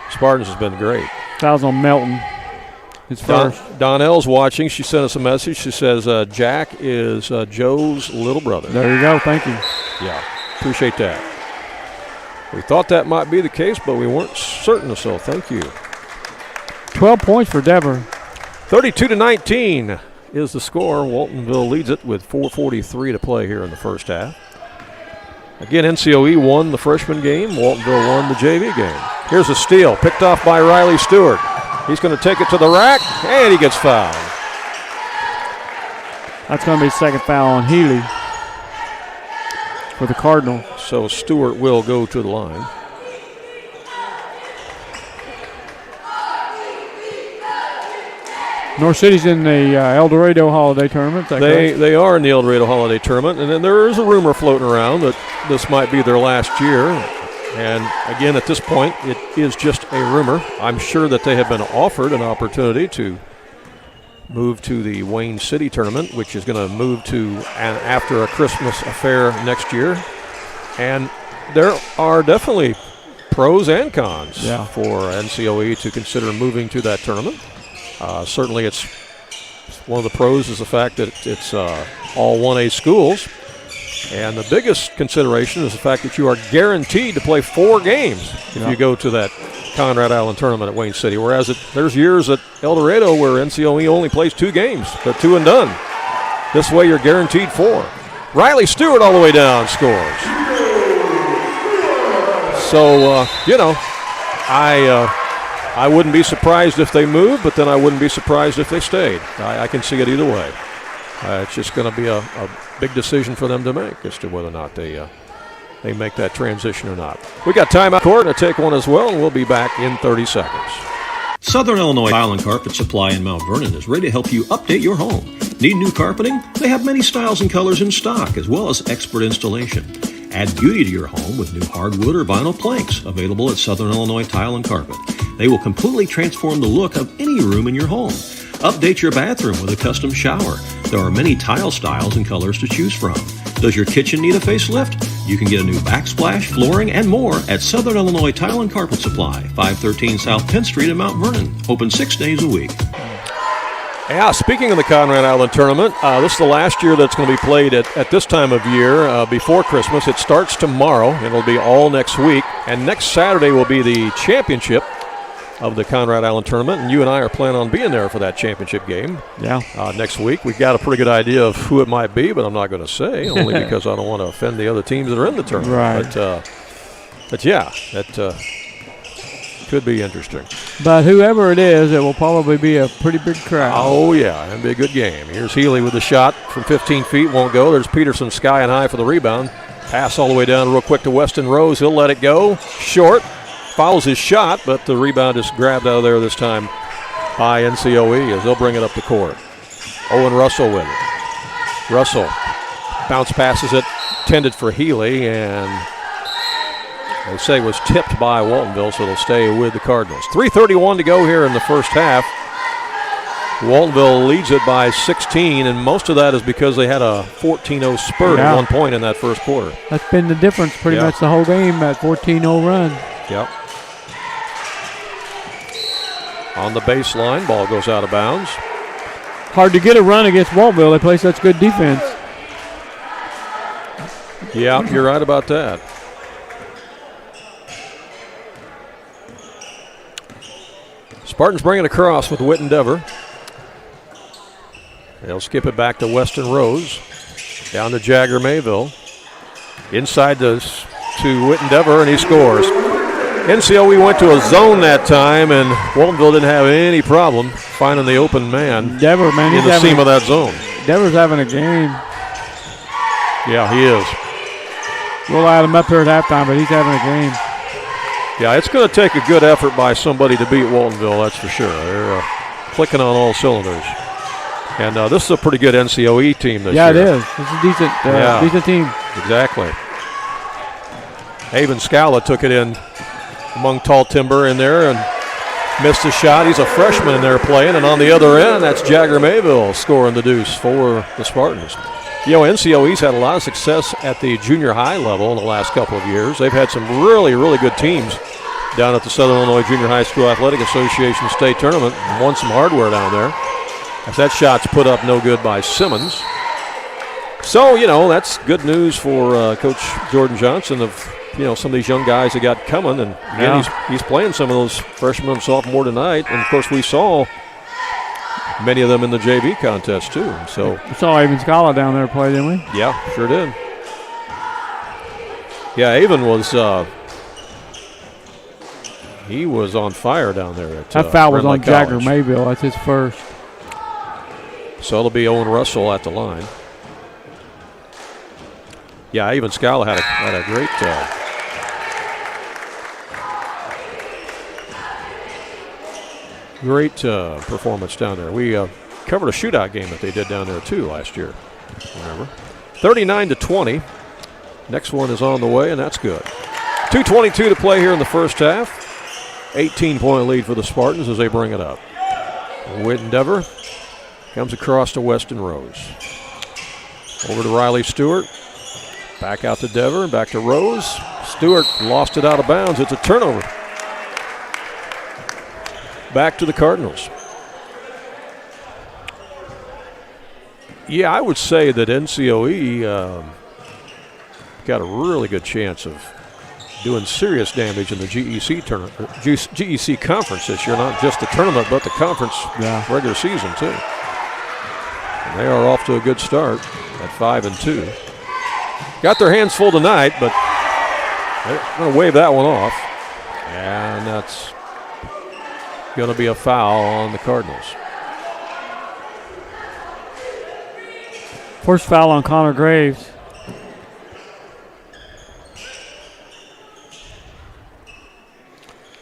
Spartans has been great. Fouls on Melton. His first. Donnell's watching. She sent us a message. She says Jack is Joe's little brother. There you go. Thank you. Yeah, appreciate that. We thought that might be the case, but we weren't certain, so thank you. 12 points for Dever. 32-19 is the score. Waltonville leads it with 4:43 to play here in the first half. Again, NCOE won the freshman game. Waltonville won the JV game. Here's a steal, picked off by Riley Stewart. He's going to take it to the rack, and he gets fouled. That's going to be the second foul on Healy for the Cardinal. So Stewart will go to the line. North City's in the El Dorado Holiday Tournament. They are in the El Dorado Holiday Tournament, and then there is a rumor floating around that this might be their last year. And again, at this point, it is just a rumor. I'm sure that they have been offered an opportunity to move to the Wayne City Tournament, which is going to move to after a Christmas affair next year. And there are definitely pros and cons for NCOE to consider moving to that tournament. Certainly, it's one of the pros is the fact that it's all 1A schools. And the biggest consideration is the fact that you are guaranteed to play 4 games if you go to that Conrad Island tournament at Wayne City. Whereas there's years at El Dorado where NCOE only plays 2 games. They're 2 and done. This way you're guaranteed 4. Riley Stewart all the way down scores. So, I wouldn't be surprised if they moved, but then I wouldn't be surprised if they stayed. I can see it either way. It's just going to be a big decision for them to make as to whether or not they make that transition or not. We got time out court and take one as well, and we'll be back in 30 seconds. Southern Illinois Tile and Carpet Supply in Mount Vernon is ready to help you update your home. Need new carpeting? They have many styles and colors in stock, as well as expert installation. Add beauty to your home with new hardwood or vinyl planks available at Southern Illinois Tile and Carpet. They will completely transform the look of any room in your home. Update your bathroom with a custom shower. There are many tile styles and colors to choose from. Does your kitchen need a facelift? You can get a new backsplash, flooring, and more at Southern Illinois Tile and Carpet Supply, 513 South 10th Street in Mount Vernon. Open 6 days a week. Yeah, speaking of the Conrad Island Tournament, this is the last year that's going to be played at this time of year before Christmas. It starts tomorrow. It'll be all next week. And next Saturday will be the championship of the Conrad Island Tournament, and you and I are planning on being there for that championship game next week. We've got a pretty good idea of who it might be, but I'm not going to say, only because I don't want to offend the other teams that are in the tournament. Right. But yeah, that could be interesting. But whoever it is, it will probably be a pretty big crowd. Oh, yeah, it'll be a good game. Here's Healy with the shot from 15 feet, won't go. There's Peterson sky and high for the rebound. Pass all the way down real quick to Weston Rose. He'll let it go. Short. Fouls his shot, but the rebound is grabbed out of there this time by NCOE as they'll bring it up the court. Owen Russell with it. Russell bounce passes it, intended for Healy, and they say it was tipped by Waltonville, so they'll stay with the Cardinals. 3:31 to go here in the first half. Waltonville leads it by 16, and most of that is because they had a 14-0 spurt at one point in that first quarter. That's been the difference pretty much the whole game, that 14-0 run. Yep. On the baseline, ball goes out of bounds. Hard to get a run against Waltonville. They play such good defense. Yeah, you're right about that. Spartans bring it across with Whit and Dever. They'll skip it back to Weston Rose. Down to Jagger Mayville. Inside to Whit and Dever, and he scores. NCOE went to a zone that time, and Waltonville didn't have any problem finding the open man, Dever, man, in the seam of that zone. Dever's having a game. Yeah, he is. We'll add him up here at halftime, but he's having a game. Yeah, it's going to take a good effort by somebody to beat Waltonville, that's for sure. They're clicking on all cylinders. And this is a pretty good NCOE team this year. Yeah, it is. It's a decent team. Exactly. Haven Scala took it in among tall timber in there, and Missed a shot. He's a freshman in there playing. And on the other end, that's Jagger Mayville scoring the deuce for the Spartans. You know, NCOE's had a lot of success at the junior high level in the last couple of years. They've had some really, really good teams down at the Southern Illinois Junior High School Athletic Association State Tournament and won some hardware down there. As that shot's put up no good by Simmons. So, you know, that's good news for Coach Jordan Johnson of, you know, some of these young guys that got coming. And again, he's playing some of those freshmen and sophomore tonight. And, of course, we saw many of them in the JV contest, too. So we saw Avon Scala down there play, didn't we? Yeah, sure did. Yeah, Avon was he was on fire down there. That foul was on Jagger Mayville. That's his first. So it'll be Owen Russell at the line. Yeah, Avon Scala had a great great performance down there. We covered a shootout game that they did down there too last year. Remember, 39-20. Next one is on the way, and that's good. 2:22 to play here in the first half. 18-point lead for the Spartans as they bring it up. Whitten Dever comes across to Weston Rose. Over to Riley Stewart. Back out to Dever, back to Rose. Stewart lost it out of bounds. It's a turnover. Back to the Cardinals. Yeah, I would say that NCOE got a really good chance of doing serious damage in the GEC tournament, GEC conference this year. Not just the tournament, but the conference regular season too. And they are off to a good start at 5-2. Got their hands full tonight, but they're going to wave that one off, and that's going to be a foul on the Cardinals. First foul on Connor Graves.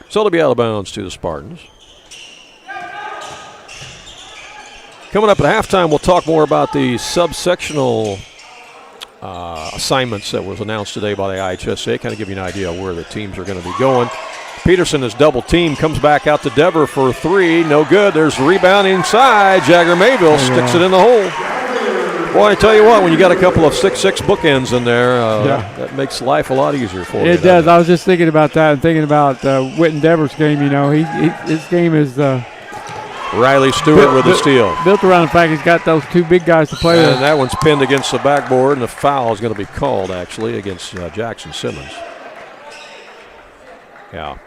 So it'll be out of bounds to the Spartans. Coming up at halftime, we'll talk more about the subsectional assignments that was announced today by the IHSA, kind of give you an idea of where the teams are going to be going. Peterson is double teamed, comes back out to Dever for three. No good. There's a rebound inside. Jagger Mayville sticks it in the hole. Boy, I tell you what, when you got a couple of 6'6" bookends in there, that makes life a lot easier for you. It does. I was just thinking about that and thinking about Whitten Dever's game. You know, his game is Riley Stewart with the steal. Built around the fact he's got those two big guys to play with. And that one's pinned against the backboard, and the foul is going to be called, actually, against Jackson Simmons. Yeah,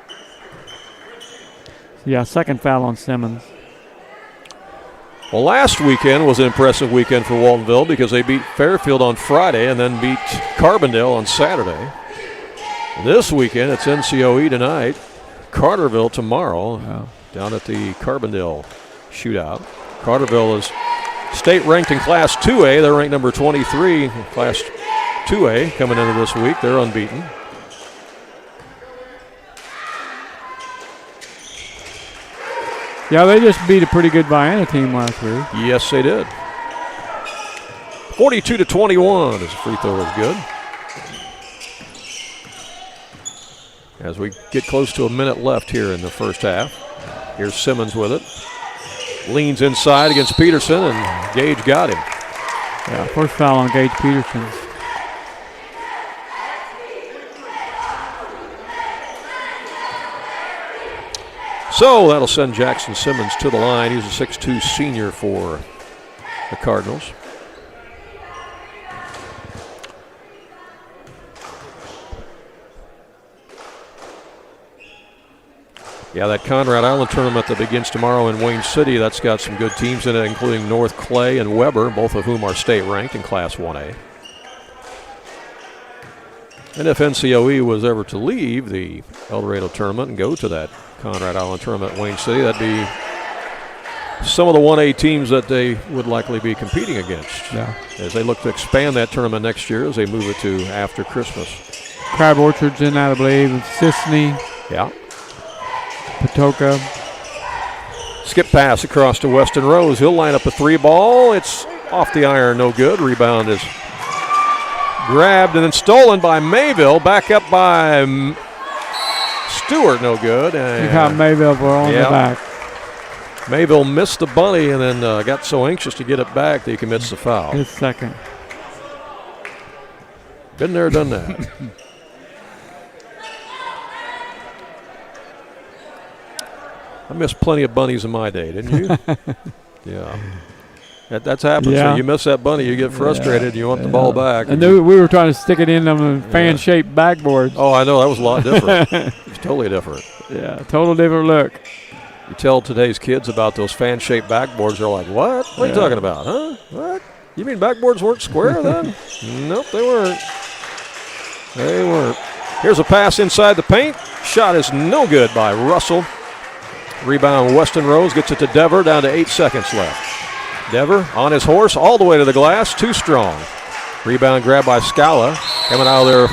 second foul on Simmons. Well, last weekend was an impressive weekend for Waltonville because they beat Fairfield on Friday and then beat Carbondale on Saturday. This weekend, it's NCOE tonight, Carterville tomorrow, down at the Carbondale shootout. Carterville is state ranked in Class 2A. They're ranked number 23 in Class 2A coming into this week. They're unbeaten. Yeah, they just beat a pretty good Vienna team last week. Yes, they did. 42-21 as the free throw is good. As we get close to a minute left here in the first half. Here's Simmons with it. Leans inside against Peterson, and Gage got him. Yeah, first foul on Gage Peterson. So that'll send Jackson Simmons to the line. He's a 6'2" senior for the Cardinals. Yeah, that Conrad Island tournament that begins tomorrow in Wayne City, that's got some good teams in it, including North Clay and Weber, both of whom are state ranked in Class 1A. And if NCOE was ever to leave the El Dorado tournament and go to that Conrad Island tournament in Wayne City, that'd be some of the 1A teams that they would likely be competing against as they look to expand that tournament next year as they move it to after Christmas. Crab Orchard's in that, I believe, and Sisney. Yeah. Patoka. Skip pass across to Weston Rose. He'll line up a three ball. It's off the iron, no good. Rebound is grabbed and then stolen by Mayville. Back up by Stewart, no good. He caught Mayville on the back. Mayville missed the bunny and then got so anxious to get it back that he commits the foul. His second. Been there, done that. I missed plenty of bunnies in my day, didn't you? Yeah. That's happened. Yeah. So you miss that bunny, you get frustrated, and you want the ball back. And we were trying to stick it in on the fan-shaped backboards. Oh, I know. That was a lot different. It's totally different. Yeah, total different look. You tell today's kids about those fan-shaped backboards, they're like, what? What are you talking about, huh? What? You mean backboards weren't square then? Nope, they weren't. They weren't. Here's a pass inside the paint. Shot is no good by Russell. Rebound, Weston Rose gets it to Dever, down to 8 seconds left. Dever on his horse all the way to the glass, too strong. Rebound grab by Scala. Coming out of there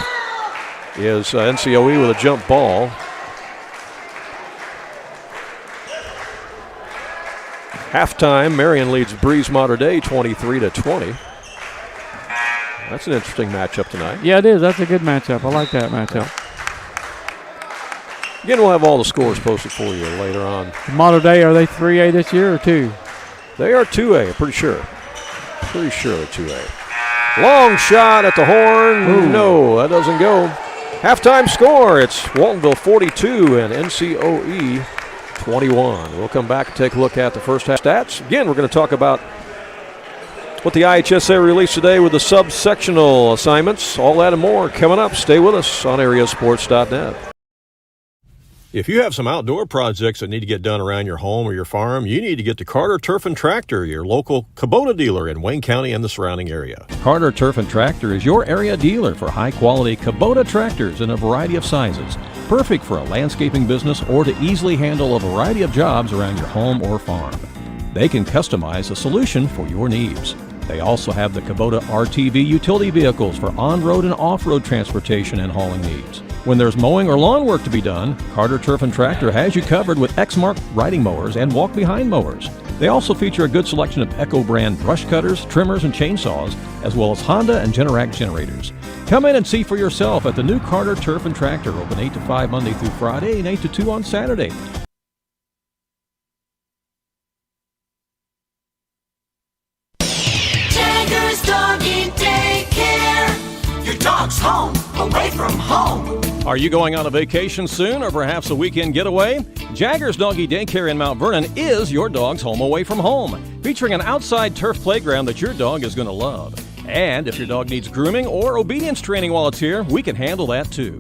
is NCOE with a jump ball. Halftime, Marion leads Breeze Mater Dei 23-20. That's an interesting matchup tonight. Yeah, it is. That's a good matchup. I like that matchup. Again, we'll have all the scores posted for you later on. Mater Dei, are they 3A this year or 2? They are 2A, pretty sure. Pretty sure they're 2A. Long shot at the horn. Ooh. No, that doesn't go. Halftime score, it's Waltonville 42 and NCOE 21. We'll come back and take a look at the first half stats. Again, we're going to talk about what the IHSA released today with the sub-sectional assignments. All that and more coming up. Stay with us on AreaSports.net. If you have some outdoor projects that need to get done around your home or your farm, you need to get to Carter Turf and Tractor, your local Kubota dealer in Wayne County and the surrounding area. Carter Turf and Tractor is your area dealer for high-quality Kubota tractors in a variety of sizes, perfect for a landscaping business or to easily handle a variety of jobs around your home or farm. They can customize a solution for your needs. They also have the Kubota RTV utility vehicles for on-road and off-road transportation and hauling needs. When there's mowing or lawn work to be done, Carter Turf and Tractor has you covered with Exmark riding mowers and walk-behind mowers. They also feature a good selection of Echo brand brush cutters, trimmers, and chainsaws, as well as Honda and Generac generators. Come in and see for yourself at the new Carter Turf and Tractor, open 8 to 5 Monday through Friday and 8 to 2 on Saturday. Jagger's Doggy Daycare. Your dog's home, away from home. Are you going on a vacation soon or perhaps a weekend getaway? Jagger's Doggy Daycare in Mount Vernon is your dog's home away from home, featuring an outside turf playground that your dog is going to love. And if your dog needs grooming or obedience training while it's here, we can handle that too.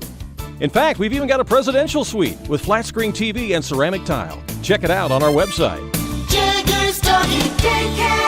In fact, we've even got a presidential suite with flat screen TV and ceramic tile. Check it out on our website. Jagger's Doggy Daycare.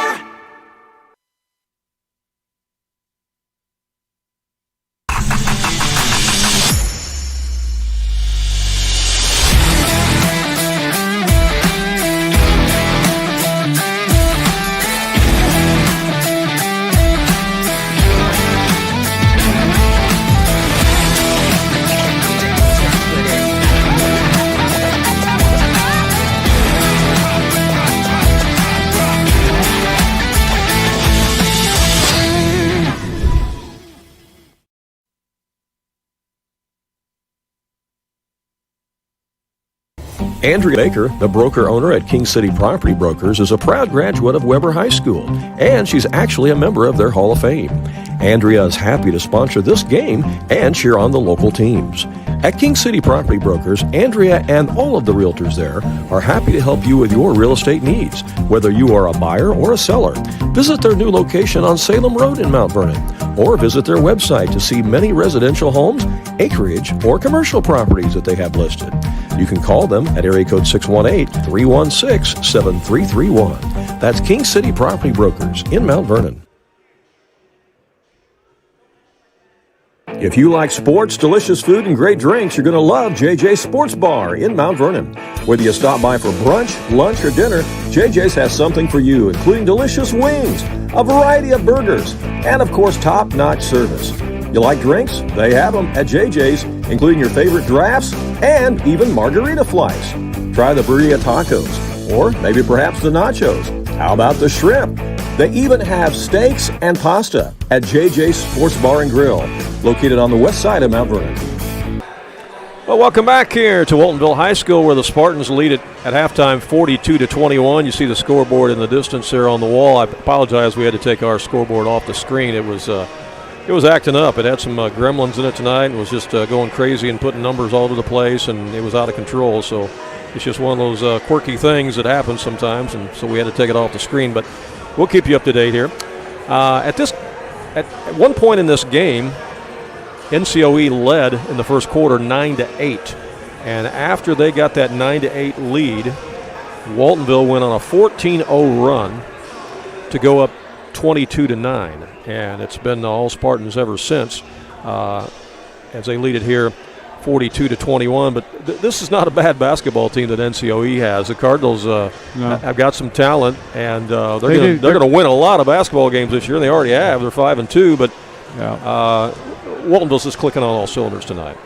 Andrea Baker, the broker owner at King City Property Brokers, is a proud graduate of Weber High School, and she's actually a member of their Hall of Fame. Andrea is happy to sponsor this game and cheer on the local teams. At King City Property Brokers, Andrea and all of the realtors there are happy to help you with your real estate needs, whether you are a buyer or a seller. Visit their new location on Salem Road in Mount Vernon, or visit their website to see many residential homes, acreage, or commercial properties that they have listed. You can call them at area code 618-316-7331. That's King City Property Brokers in Mount Vernon. If you like sports, delicious food, and great drinks, you're going to love JJ's Sports Bar in Mount Vernon. Whether you stop by for brunch, lunch, or dinner, JJ's has something for you, including delicious wings, a variety of burgers, and of course, top-notch service. You like drinks? They have them at JJ's, including your favorite drafts and even margarita flights. Try the burrito tacos, or maybe perhaps the nachos. How about the shrimp? They even have steaks and pasta at JJ's Sports Bar and Grill, located on the west side of Mount Vernon. Well, welcome back here to Waltonville High School, where the Spartans lead it at halftime 42-21. You see the scoreboard in the distance there on the wall. I apologize, we had to take our scoreboard off the screen. It was acting up. It had some gremlins in it tonight and was just going crazy and putting numbers all over the place, and it was out of control. So it's just one of those quirky things that happens sometimes, and so we had to take it off the screen. But we'll keep you up to date here. At one point in this game, NCOE led in the first quarter 9-8, and after they got that 9-8 lead, Waltonville went on a 14-0 run to go up 22-9, and it's been all Spartans ever since as they lead it here 42-21. But this is not a bad basketball team that NCOE has. The Cardinals have got some talent, and they're going to win a lot of basketball games this year. They already have. They're 5-2, but Waltonville's just clicking on all cylinders tonight.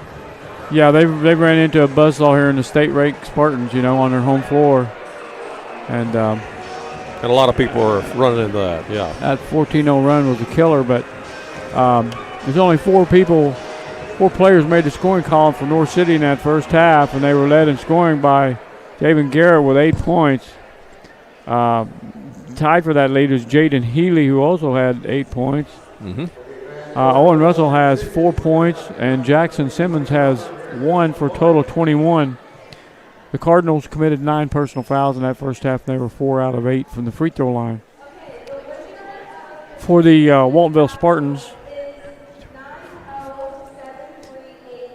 Yeah, they ran into a buzzsaw here in the state-ranked Spartans, on their home floor, and a lot of people are running into that. Yeah, that 14-0 run was a killer, but there's only four players made the scoring column for North City in that first half, and they were led in scoring by Javen Garrett with 8 points. Tied for that lead is Jaden Healy, who also had 8 points. Mm-hmm. Owen Russell has 4 points, and Jackson Simmons has 1 for a total of 21. The Cardinals committed 9 personal fouls in that first half, and they were 4 out of 8 from the free throw line. For the Waltonville Spartans,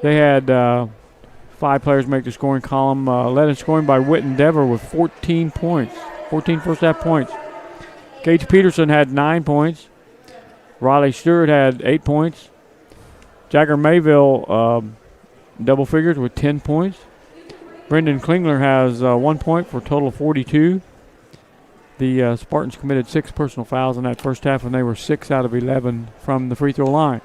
they had 5 players make the scoring column, led in scoring by Witten Dever with 14 points, 14 first half points. Gage Peterson had 9 points. Riley Stewart had 8 points. Jagger Mayville double figures with 10 points. Brendan Klingler has 1 point for a total of 42. The Spartans committed 6 personal fouls in that first half, and they were 6 out of 11 from the free throw line.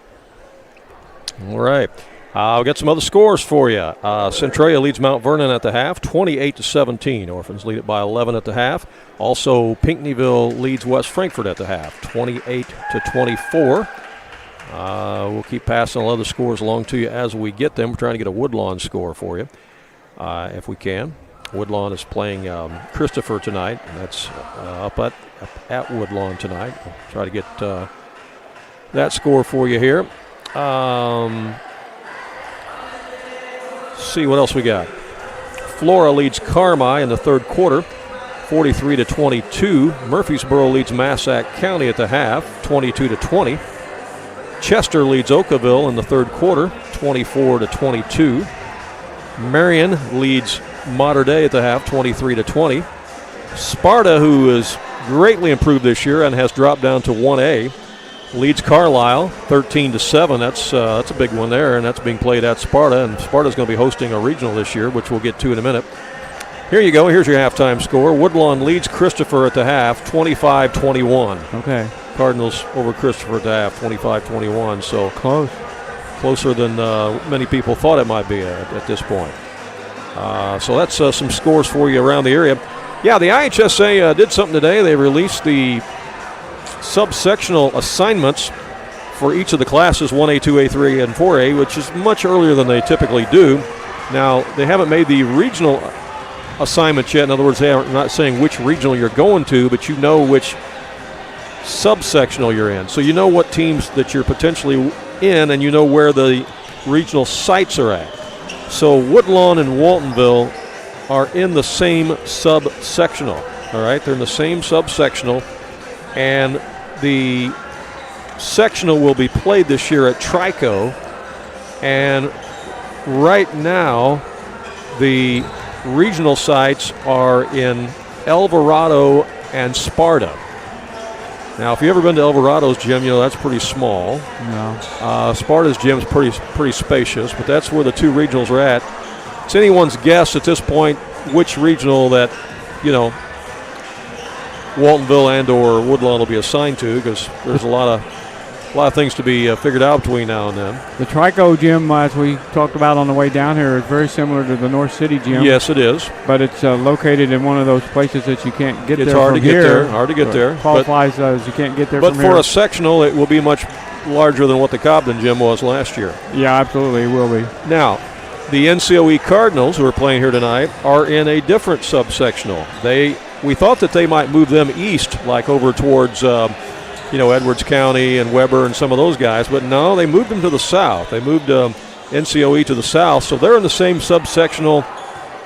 All right. I'll get some other scores for you. Centralia leads Mount Vernon at the half, 28-17. Orphans lead it by 11 at the half. Also, Pinckneyville leads West Frankfort at the half, 28-24. We'll keep passing all other scores along to you as we get them. We're trying to get a Woodlawn score for you, if we can. Woodlawn is playing Christopher tonight, and that's up at Woodlawn tonight. We'll try to get that score for you here. See what else we got. Flora leads Carmi in the third quarter, 43-22. Murfreesboro leads Massac County at the half, 22-20. Chester leads Oakville in the third quarter, 24-22. Marion leads Mater Dei at the half, 23-20. Sparta, who has greatly improved this year and has dropped down to 1A, leads Carlisle 13-7. That's a big one there, and that's being played at Sparta. And Sparta's going to be hosting a regional this year, which we'll get to in a minute. Here you go. Here's your halftime score. Woodlawn leads Christopher at the half, 25-21. Okay. Cardinals over Christopher at the half, 25-21. So closer than many people thought it might be at this point. So that's some scores for you around the area. Yeah, the IHSA did something today. They released the subsectional assignments for each of the classes, 1A, 2A, 3A, and 4A, which is much earlier than they typically do. Now, they haven't made the regional assignments yet. In other words, they are not saying which regional you're going to, but you know which subsectional you're in. So you know what teams that you're potentially in, and you know where the regional sites are at. So Woodlawn and Waltonville are in the same subsectional, all right? They're in the same subsectional, and the sectional will be played this year at Trico, and right now the regional sites are in El Dorado and Sparta. Now, if you've ever been to El Dorado's gym, you know that's pretty small. No. Sparta's gym is pretty spacious, but that's where the two regionals are at. It's anyone's guess at this point which regional that, you know, Waltonville and or Woodlawn will be assigned to, because there's a lot of things to be figured out between now and then. The Trico gym, as we talked about on the way down here, is very similar to the North City gym. Yes, it is. But it's located in one of those places that you can't get there from here. It's hard to get there. Hard to get there. Qualifies as you can't get there from here. But for a sectional, it will be much larger than what the Cobden gym was last year. Yeah, absolutely, it will be. Now, the NCOE Cardinals, who are playing here tonight, are in a different subsectional. We thought that they might move them east, like over towards Edwards County and Weber and some of those guys, but no, they moved them to the south. They moved NCOE to the south, so they're in the same subsectional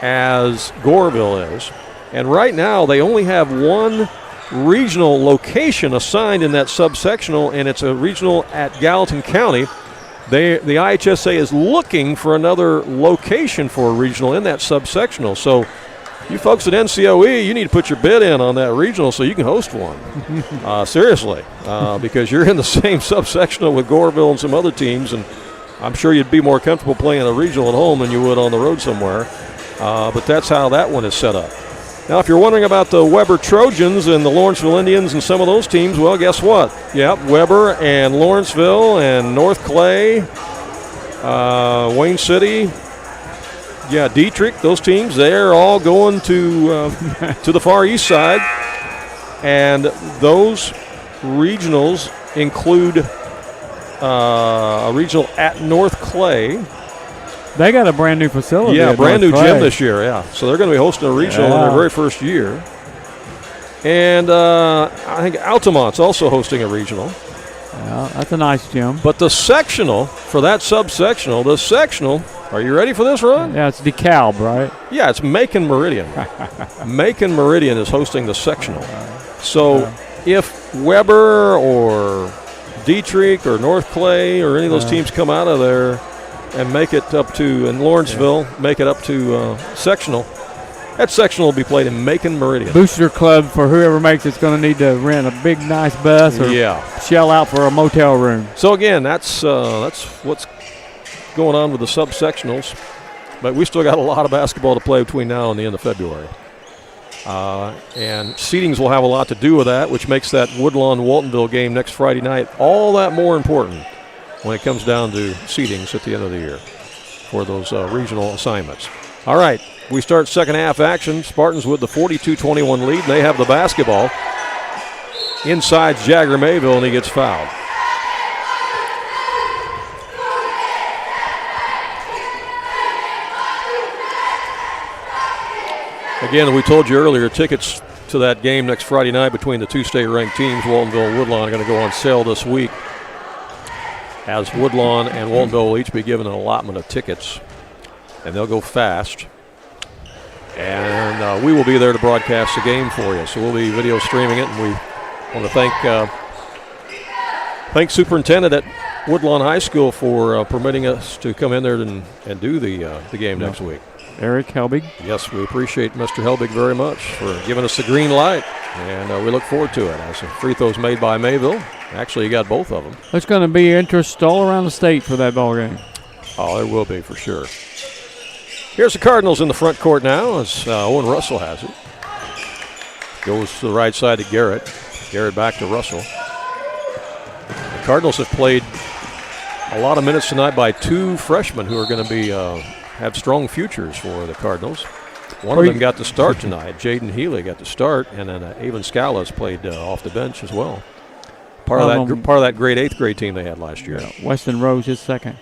as Goreville is. And right now they only have one regional location assigned in that subsectional, and it's a regional at Gallatin County. The IHSA is looking for another location for a regional in that subsectional. So you folks at NCOE, you need to put your bid in on that regional so you can host one. Seriously, because you're in the same subsectional with Goreville and some other teams, and I'm sure you'd be more comfortable playing a regional at home than you would on the road somewhere. But that's how that one is set up. Now, if you're wondering about the Weber Trojans and the Lawrenceville Indians and some of those teams, well, guess what? Yep, Weber and Lawrenceville and North Clay, Wayne City, Dietrich, those teams, they're all going to the far east side. And those regionals include a regional at North Clay. They got a brand new facility. Yeah, brand new gym this year, yeah. So they're going to be hosting a regional in their very first year. And I think Altamont's also hosting a regional. Yeah, that's a nice gym. But the sectional, for that subsectional, are you ready for this, Ron? Yeah, it's DeKalb, right? Yeah, it's Macon Meridian. Macon Meridian is hosting the sectional. So if Weber or Dietrich or North Clay or any of those teams come out of there and make it up to, in Lawrenceville, make it up to sectional, that sectional will be played in Macon Meridian. Booster club for whoever makes it's going to need to rent a big, nice bus or shell out for a motel room. So, again, that's what's going on with the subsectionals. But we still got a lot of basketball to play between now and the end of February. And seedings will have a lot to do with that, which makes that Woodlawn-Waltonville game next Friday night all that more important when it comes down to seedings at the end of the year for those regional assignments. All right, we start second half action. Spartans with the 42-21 lead. They have the basketball. Inside Jagger Mayville, and he gets fouled. Again, we told you earlier, tickets to that game next Friday night between the two state-ranked teams, Waltonville and Woodlawn, are going to go on sale this week, as Woodlawn and Waltonville will each be given an allotment of tickets, and they'll go fast. And we will be there to broadcast the game for you, so we'll be video streaming it, and we want to thank Superintendent at Woodlawn High School for permitting us to come in there and do the game next week. Eric Helbig. Yes, we appreciate Mr. Helbig very much for giving us the green light, and we look forward to it. As the free throws made by Mayville. Actually, you got both of them. There's going to be interest all around the state for that ball game. Oh, there will be for sure. Here's the Cardinals in the front court now as Owen Russell has it. Goes to the right side to Garrett. Garrett back to Russell. The Cardinals have played a lot of minutes tonight by two freshmen who are going to be have strong futures for the Cardinals. One of them got to start tonight. Jaden Healy got to start, and then Avon Scala's played off the bench as well. Part of that great 8th grade team they had last year. Yeah, Weston Rose is second.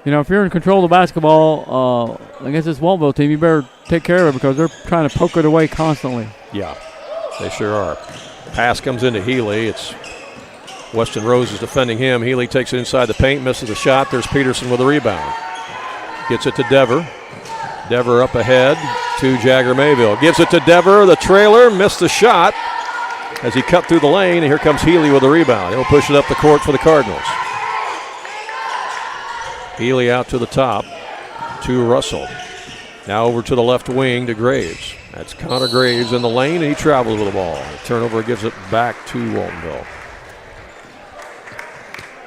You know, if you're in control of the basketball against this Waltonville team, you better take care of it because they're trying to poke it away constantly. Yeah, they sure are. Pass comes into Healy. It's Weston Rose is defending him. Healy takes it inside the paint, misses a shot. There's Peterson with a rebound. Gets it to Dever. Dever up ahead to Jagger Mayville. Gives it to Dever. The trailer missed the shot as he cut through the lane, and here comes Healy with a rebound. He'll push it up the court for the Cardinals. Healy out to the top to Russell. Now over to the left wing to Graves. That's Connor Graves in the lane, and he travels with the ball. The turnover gives it back to Waltonville.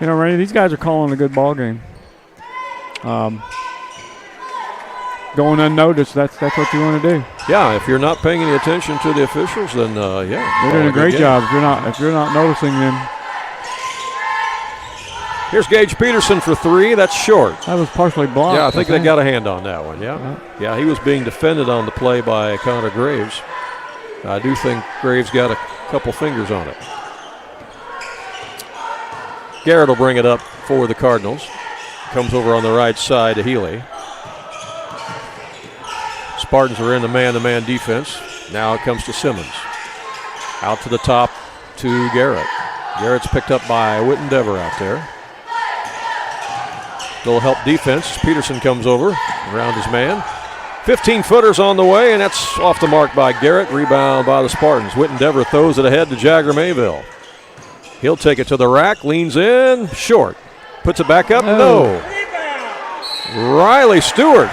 You know, Randy, these guys are calling a good ball game. Going unnoticed, that's what you want to do. Yeah, if you're not paying any attention to the officials, then they're doing a great job. If you're not noticing them. Here's Gage Peterson for three. That's short. That was partially blocked. Yeah, I think they got a hand on that one. Yeah, he was being defended on the play by Connor Graves. I do think Graves got a couple fingers on it. Garrett will bring it up for the Cardinals. Comes over on the right side to Healy. Spartans are in the man-to-man defense. Now it comes to Simmons. Out to the top to Garrett. Garrett's picked up by Witten Dever out there. Little help defense. Peterson comes over around his man. 15-footers on the way, and that's off the mark by Garrett. Rebound by the Spartans. Witten Dever throws it ahead to Jagger Mayville. He'll take it to the rack, leans in, short. Puts it back up, no. Riley Stewart,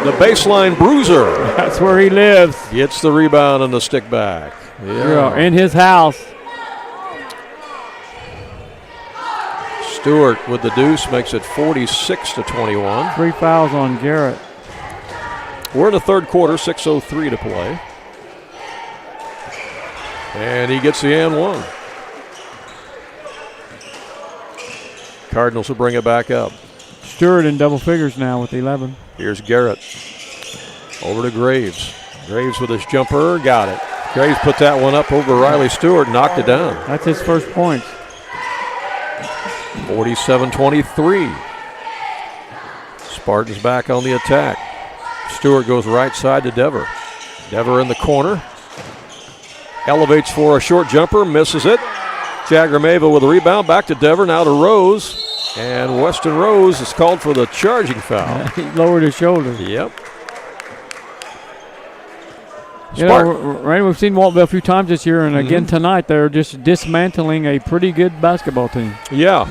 the baseline bruiser. That's where he lives. Gets the rebound and the stick back. Yeah, in his house. Stewart with the deuce makes it 46-21. 3 fouls on Garrett. We're in the third quarter, 6:03 to play. And he gets the and one. Cardinals will bring it back up. Stewart in double figures now with 11. Here's Garrett. Over to Graves. Graves with his jumper, got it. Graves put that one up over Riley Stewart, knocked it down. That's his first points. 47-23. Spartans back on the attack. Stewart goes right side to Dever. Dever in the corner. Elevates for a short jumper, misses it. Jagger Mayville with a rebound, back to Dever, now to Rose. And Weston Rose is called for the charging foul. He lowered his shoulder. Yep. You know, Randy, we've seen Waltonville a few times this year, and again tonight they're just dismantling a pretty good basketball team. Yeah.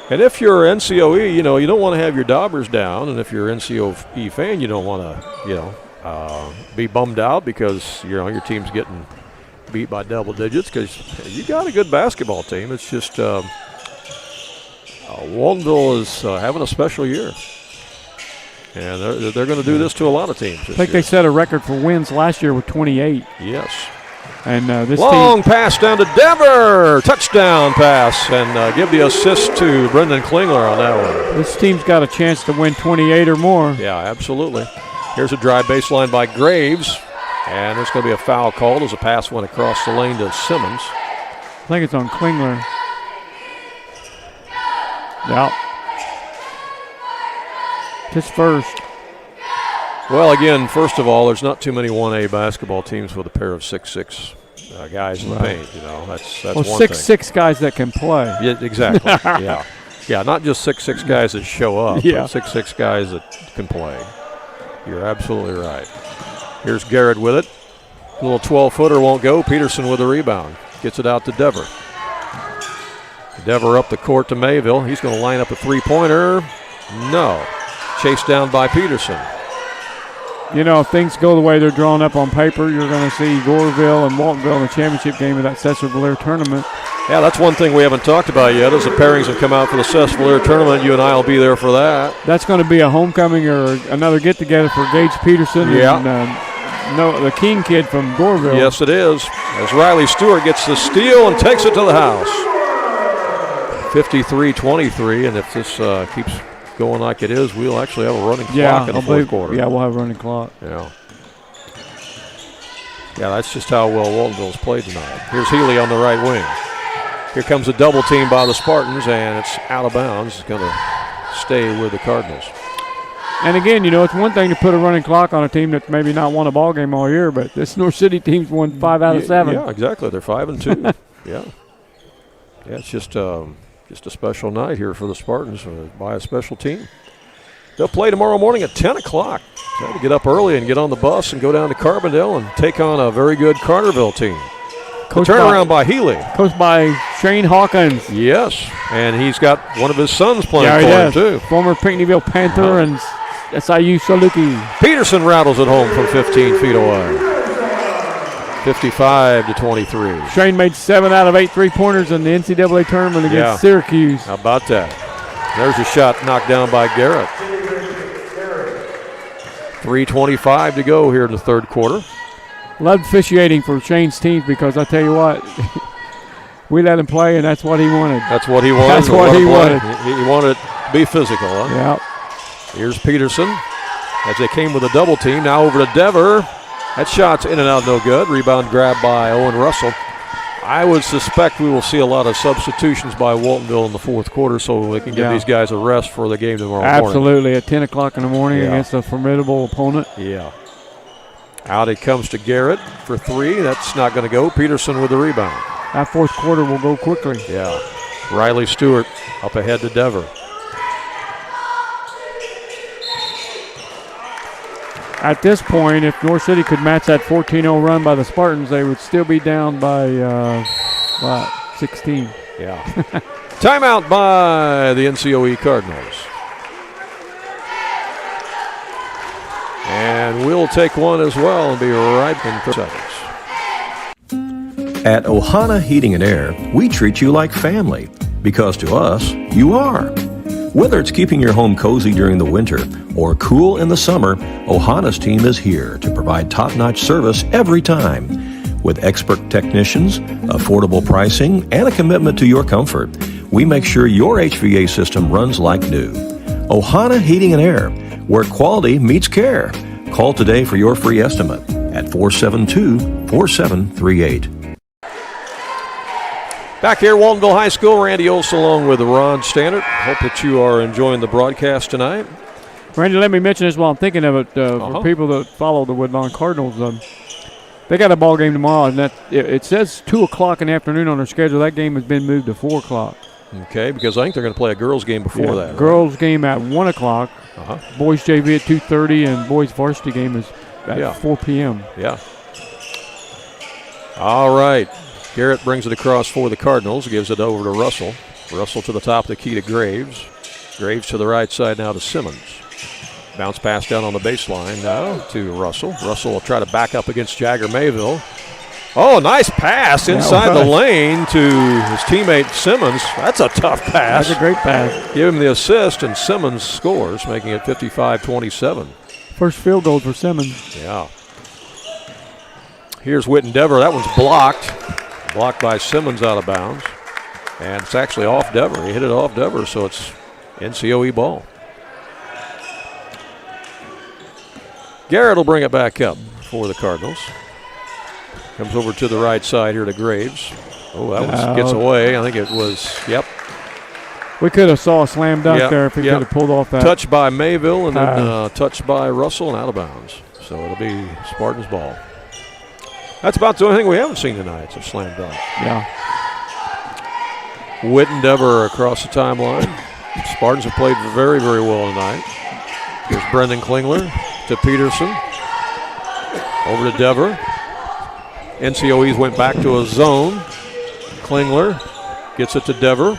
And if you're NCOE, you know, you don't want to have your daubers down, and if you're an NCOE fan, you don't want to, be bummed out because, your team's getting beat by double digits because you got a good basketball team. It's just Waltonville is having a special year. And they're going to do this to a lot of teams this I think year. they set a record for wins last year with 28. Yes. And this long team, pass down to Dever. Touchdown pass. And give the assist to Brendan Klingler on that one. this team's got a chance to win 28 or more. Yeah, absolutely. Here's a drive baseline by Graves. And there's going to be a foul called as a pass went across the lane to Simmons. I think it's on Klingler. Yeah. Just first. Well, again, first of all, there's not too many 1A basketball teams with a pair of 6'6" guys in the paint. That's well, one 6'6" guys that can play. Yeah, exactly. Yeah, not just 6'6" guys that show up, Yeah. but 6'6" guys that can play. You're absolutely right. Here's Garrett with it. A little 12-footer won't go. Peterson with the rebound. Gets it out to Dever. Dever up the court to Mayville. He's going to line up a three-pointer. No. Chased down by Peterson. You know, if things go the way they're drawn up on paper, you're going to see Goreville and Waltonville in the championship game of that Cecil-Valier tournament. Yeah, that's one thing we haven't talked about yet is the pairings have come out for the Cecil-Valier tournament. You and I will be there for that. That's going to be a homecoming or another get-together for Gage Peterson and the King kid from Goreville. Yes, it is. As Riley Stewart gets the steal and takes it to the house. 53-23, and if this keeps going like it is, we'll actually have a running clock in the fourth quarter. Yeah, we'll have a running clock. Yeah, that's just how well Waltonville's played tonight. Here's Healy on the right wing. Here comes a double team by the Spartans, and it's out of bounds. It's going to stay with the Cardinals. And again, it's one thing to put a running clock on a team that's maybe not won a ball game all year, but this North City team's won 5 out of 7. Yeah, exactly. They're 5-2. Yeah, it's just a special night here for the Spartans by a special team. They'll play tomorrow morning at 10 o'clock. So they have to get up early and get on the bus and go down to Carbondale and take on a very good Carterville team. Turnaround by Healy. Coached by Shane Hawkins. Yes, and he's got one of his sons playing for him, too. Former Pinckneyville Panther and SIU Saluki. Peterson rattles it home from 15 feet away. 55-23. Shane made 7 out of 8 three-pointers in the NCAA tournament against Syracuse. How about that? There's a shot knocked down by Garrett. 3:25 to go here in the third quarter. Loved officiating for Shane's team because I tell you what, we let him play, and that's what he wanted. That's what he wanted. That's what he wanted. He wanted it to be physical. Huh? Yeah. Here's Peterson as they came with a double team. Now over to Dever. That shot's in and out, no good. Rebound grab by Owen Russell. I would suspect we will see a lot of substitutions by Waltonville in the fourth quarter so they can give these guys a rest for the game tomorrow morning. Absolutely, at 10 o'clock in the morning against a formidable opponent. Yeah. Out it comes to Garrett for three. That's not going to go. Peterson with the rebound. That fourth quarter will go quickly. Yeah. Riley Stewart up ahead to Dever. At this point, if North City could match that 14-0 run by the Spartans, they would still be down by 16. Yeah. Timeout by the NCOE Cardinals. And we'll take one as well and be right in 30 seconds. At Ohana Heating and Air, we treat you like family because to us, you are. Whether it's keeping your home cozy during the winter or cool in the summer, Ohana's team is here to provide top-notch service every time. With expert technicians, affordable pricing, and a commitment to your comfort, we make sure your HVA system runs like new. Ohana Heating and Air, where quality meets care. Call today for your free estimate at 472-4738. Back here at Waltonville High School, Randy Olson along with Ron Stannard. Hope that you are enjoying the broadcast tonight. Randy, let me mention this while I'm thinking of it. For people that follow the Woodlawn Cardinals, they got a ball game tomorrow, and it says 2 o'clock in the afternoon on their schedule. That game has been moved to 4 o'clock. Okay, because I think they're going to play a girls' game before that. Girls' game at 1 o'clock. Boys JV at 2:30, and boys varsity game is at 4 p.m. Yeah. All right. Garrett brings it across for the Cardinals, gives it over to Russell. Russell to the top of the key to Graves. Graves to the right side now to Simmons. Bounce pass down on the baseline now to Russell. Russell will try to back up against Jagger Mayville. Oh, nice pass inside the lane to his teammate Simmons. That's a tough pass. That's a great pass. Give him the assist, and Simmons scores, making it 55-27. First field goal for Simmons. Yeah. Here's Witten Dever. That one's blocked. Blocked by Simmons out of bounds. And it's actually off Dever. He hit it off Dever, so it's NCOE ball. Garrett will bring it back up for the Cardinals. Comes over to the right side here to Graves. Oh, that one gets away. I think it was, We could have saw a slam dunk there if he could have pulled off that. Touched by Mayville and then touched by Russell and out of bounds. So it'll be Spartans ball. That's about the only thing we haven't seen tonight. It's a slam dunk. Yeah. Witten Dever across the timeline. Spartans have played very, very well tonight. Here's Brendan Klingler to Peterson. Over to Dever. NCOE's went back to a zone. Klingler gets it to Dever.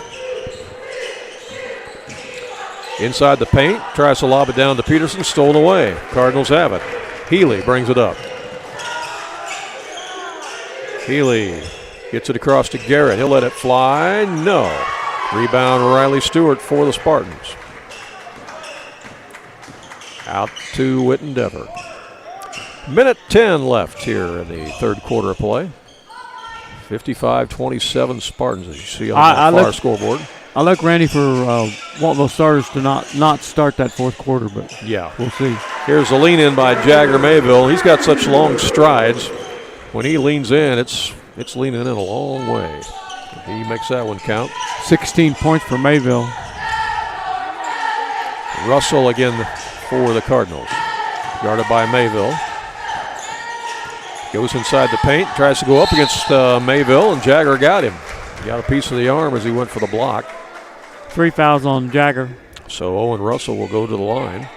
Inside the paint, tries to lob it down to Peterson, stolen away. Cardinals have it. Healy brings it up. Healy gets it across to Garrett. He'll let it fly. No. Rebound Riley Stewart for the Spartans. Out to Witten Dever. Minute 10 left here in the third quarter of play. 55-27 Spartans, as you see on the far scoreboard. I look, Randy, for Waltonville starters to not start that fourth quarter, but we'll see. Here's a lean in by Jagger Mayville. He's got such long strides. When he leans in, it's leaning in a long way. He makes that one count. 16 points for Mayville. Russell again for the Cardinals. Guarded by Mayville. Goes inside the paint, tries to go up against Mayville, and Jagger got him. He got a piece of the arm as he went for the block. 3 fouls on Jagger. So Owen Russell will go to the line.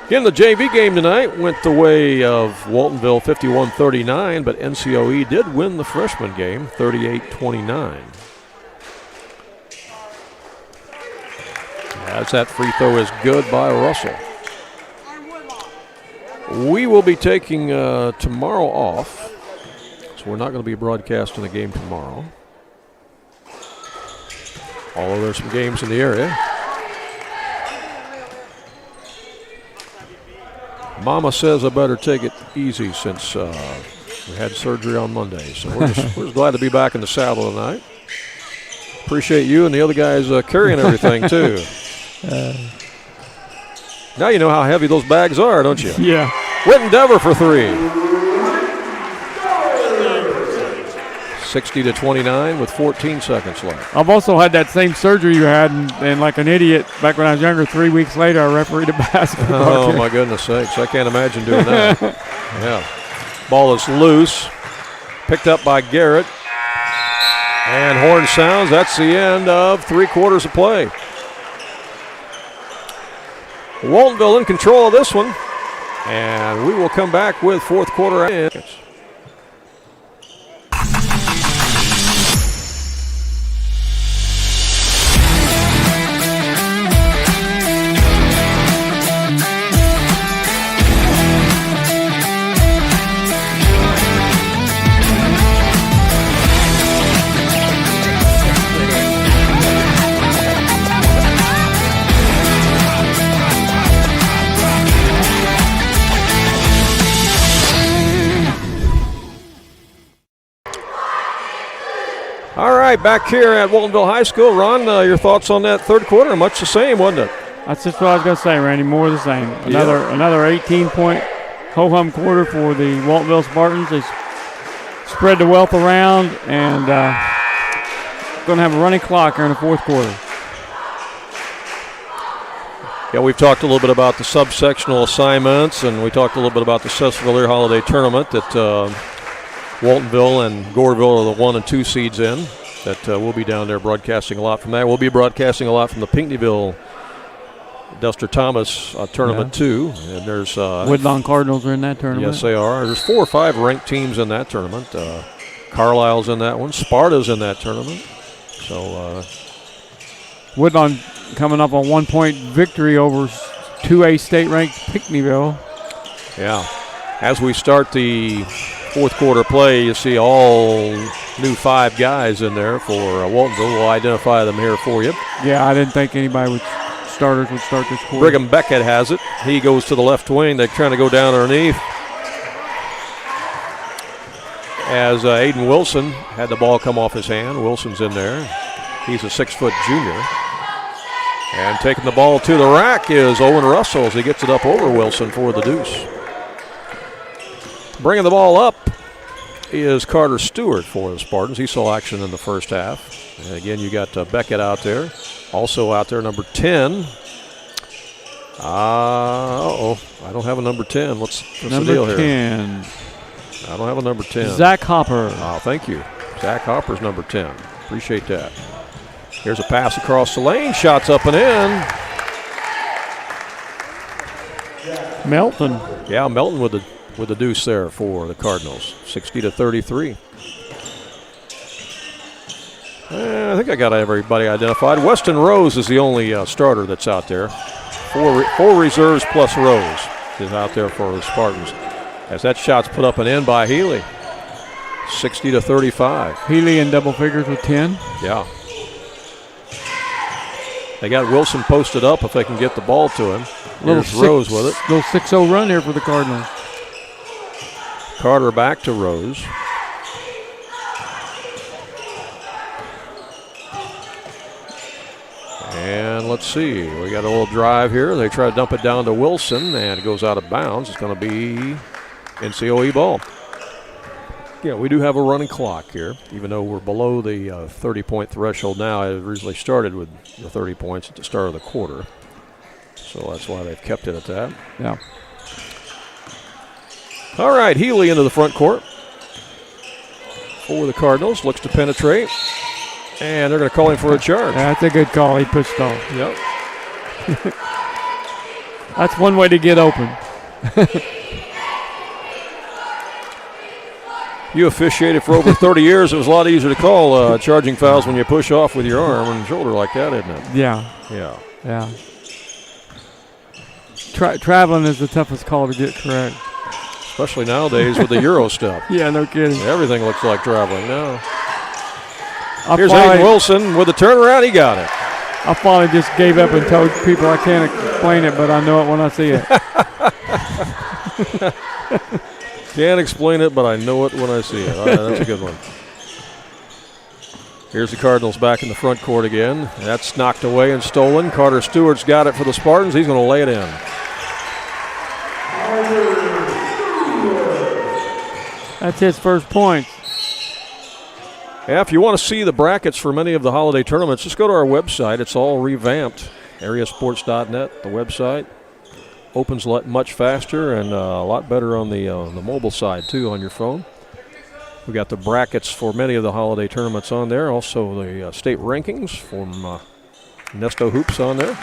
Again, the JV game tonight went the way of Waltonville 51-39, but NCOE did win the freshman game 38-29. As that free throw is good by Russell. We will be taking tomorrow off, so we're not going to be broadcasting the game tomorrow. Although there's some games in the area. Mama says I better take it easy since we had surgery on Monday. So we're just glad to be back in the saddle tonight. Appreciate you and the other guys carrying everything, too. Now you know how heavy those bags are, don't you? Yeah. Whitten Dever for 3. 60-29 with 14 seconds left. I've also had that same surgery you had, and like an idiot, back when I was younger, 3 weeks later, I refereed a basketball game. My goodness sakes. I can't imagine doing that. Yeah. Ball is loose. Picked up by Garrett. And horn sounds. That's the end of 3 quarters of play. Waltonville in control of this one. And we will come back with fourth quarter. All right, back here at Waltonville High School. Ron, your thoughts on that third quarter? Much the same, wasn't it? That's just what I was going to say, Randy. More of the same. Another 18-point ho-hum quarter for the Waltonville Spartans. They spread the wealth around and going to have a running clock here in the fourth quarter. Yeah, we've talked a little bit about the subsectional assignments, and we talked a little bit about the Cecil Holiday Tournament that Waltonville and Goreville are the 1 and 2 seeds in. That we'll be down there broadcasting a lot from that. We'll be broadcasting a lot from the Pinckneyville Duster Thomas tournament too. And there's Woodlawn Cardinals are in that tournament. Yes, they are. There's 4 or 5 ranked teams in that tournament. Carlisle's in that one. Sparta's in that tournament. So Woodlawn coming up on 1-point victory over 2A state-ranked Pinckneyville. Yeah. As we start the fourth quarter play, you see all new 5 guys in there for Waltonville. We'll identify them here for you. Yeah, I didn't think anybody starters would start this quarter. Brigham Beckett has it. He goes to the left wing. They're trying to go down underneath. As Aiden Wilson had the ball come off his hand. Wilson's in there. He's a 6-foot junior. And taking the ball to the rack is Owen Russell as he gets it up over Wilson for the deuce. Bringing the ball up is Carter Stewart for the Spartans. He saw action in the first half. And again, you got Beckett out there. Also out there, number 10. I don't have a number 10. What's the deal here? Number 10. I don't have a number 10. Zach Hopper. Oh, thank you. Zach Hopper's number 10. Appreciate that. Here's a pass across the lane. Shots up and in. Melton. Yeah, Melton with the deuce there for the Cardinals. 60-33. I think I got everybody identified. Weston Rose is the only starter that's out there. Four reserves plus Rose is out there for the Spartans. As that shot's put up and in by Healy. 60-35. Healy in double figures with 10. Yeah. They got Wilson posted up if they can get the ball to him. Here's Rose with it. Little 6-0 run here for the Cardinals. Carter back to Rose. And let's see. We got a little drive here. They try to dump it down to Wilson, and it goes out of bounds. It's going to be NCOE ball. Yeah, we do have a running clock here, even though we're below the 30-point threshold now. It originally started with the 30 points at the start of the quarter. So that's why they've kept it at that. Yeah. All right, Healy into the front court for the Cardinals. Looks to penetrate. And they're going to call him for a charge. That's a good call. He pushed off. Yep. That's one way to get open. You officiated for over 30 years. It was a lot easier to call charging fouls when you push off with your arm and shoulder like that, isn't it? Yeah. Yeah. Yeah. Traveling is the toughest call to get correct. Especially nowadays with the Euro step. Yeah, no kidding. Everything looks like traveling now. Here's Aiden Wilson with the turnaround. He got it. I finally just gave up and told people I can't explain it, but I know it when I see it. Can't explain it, but I know it when I see it. All right, that's a good one. Here's the Cardinals back in the front court again. That's knocked away and stolen. Carter Stewart's got it for the Spartans. He's going to lay it in. That's his first point. Yeah, if you want to see the brackets for many of the holiday tournaments, just go to our website. It's all revamped. AreaSports.net, the website. Opens much faster and a lot better on the mobile side, too, on your phone. We got the brackets for many of the holiday tournaments on there. Also the state rankings from Nesto Hoops on there.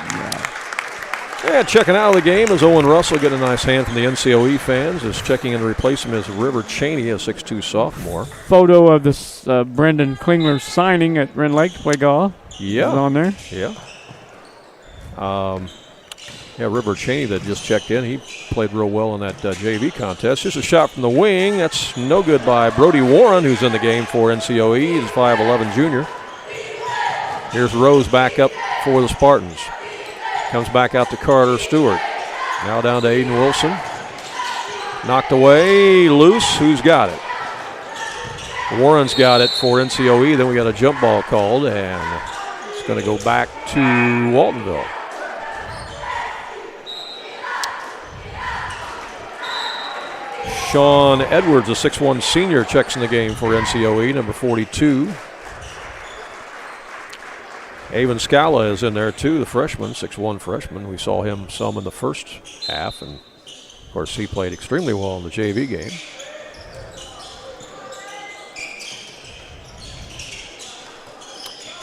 And checking out of the game is Owen Russell, getting a nice hand from the NCOE fans. Is checking in to replace him is River Cheney, a 6'2 sophomore. Photo of this Brendan Klingler signing at Wren Lake to play golf. Yeah. Is on there. Yeah. River Cheney that just checked in. He played real well in that JV contest. Just a shot from the wing. That's no good by Brody Warren, who's in the game for NCOE. He's 5'11 junior. Here's Rose back up for the Spartans. Comes back out to Carter Stewart. Now down to Aiden Wilson. Knocked away, loose. Who's got it? Warren's got it for NCOE. Then we got a jump ball called, and it's going to go back to Waltonville. Sean Edwards, a 6'1 senior, checks in the game for NCOE, number 42. Avon Scala is in there too, the freshman, 6'1 freshman. We saw him some in the first half, and of course he played extremely well in the JV game.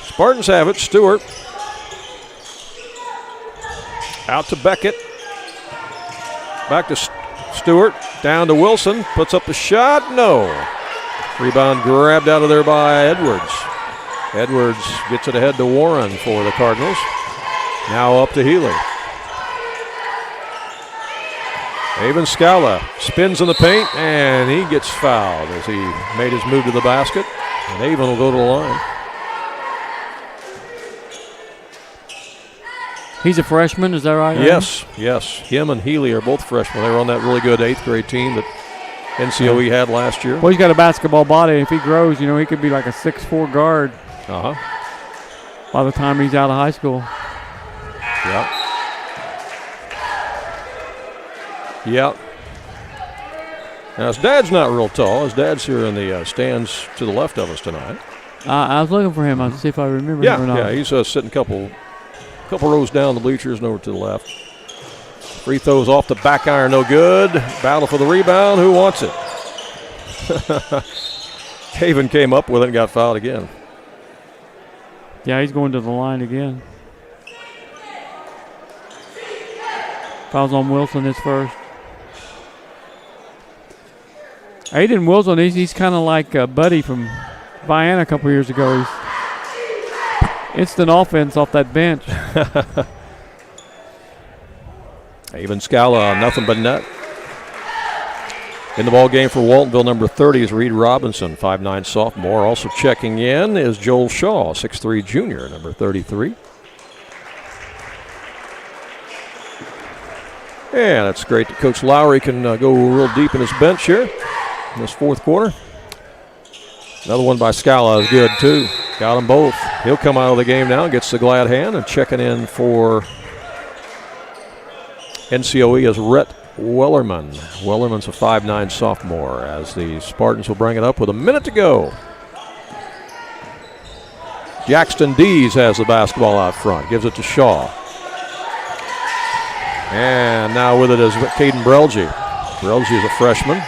Spartans have it. Stewart out to Beckett. Back to Stewart. Down to Wilson. Puts up the shot. No. Rebound grabbed out of there by Edwards. Edwards gets it ahead to Warren for the Cardinals. Now up to Healy. Avon Scala spins in the paint, and he gets fouled as he made his move to the basket. And Avon will go to the line. He's a freshman, is that right? Yes. Him and Healy are both freshmen. They were on that really good 8th grade team that NCOE had last year. Well, he's got a basketball body. If he grows, he could be like a 6'4 guard by the time he's out of high school. Yep. Now, his dad's not real tall. His dad's here in the stands to the left of us tonight. I was looking for him. I'll see if I remember him or not. Yeah, he's sitting a couple rows down the bleachers and over to the left. Free throws off the back iron, no good. Battle for the rebound. Who wants it? Haven came up with it and got fouled again. Yeah, he's going to the line again. Fouls on Wilson, his first. Aiden Wilson, he's kind of like Buddy from Vienna a couple years ago. He's instant offense off that bench. Avon Scala, nothing but net. In the ball game for Waltonville, number 30 is Reed Robinson, 5'9 sophomore. Also checking in is Joel Shaw, 6'3 junior, number 33. Yeah, that's great that Coach Lowry can go real deep in his bench here in this fourth quarter. Another one by Scala is good, too. Got them both. He'll come out of the game now and gets the glad hand, and checking in for NCOE is Rhett Wellerman. Wellerman's a 5'9 sophomore as the Spartans will bring it up with a minute to go. Jackson Dees has the basketball out front. Gives it to Shaw. And now with it is Caden Brelge. Brelge is a freshman.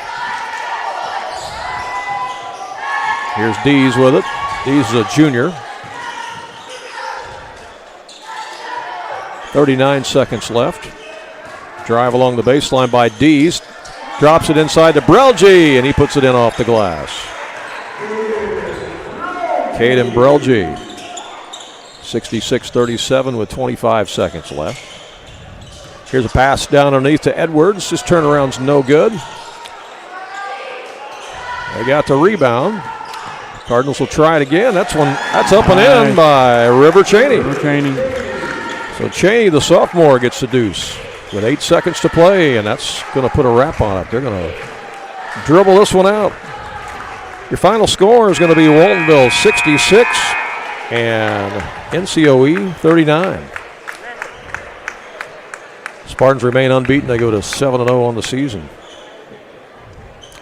Here's Dees with it. Dees is a junior. 39 seconds left. Drive along the baseline by Dees. Drops it inside to Brelge, and he puts it in off the glass. Caden Brelge, 66-37 with 25 seconds left. Here's a pass down underneath to Edwards. His turnaround's no good. They got the rebound. Cardinals will try it again. That's up and in by River Cheney. So Cheney, the sophomore, gets the deuce with 8 seconds to play, and that's going to put a wrap on it. They're going to dribble this one out. Your final score is going to be Waltonville 66 and NCOE 39. Spartans remain unbeaten. They go to 7-0 on the season.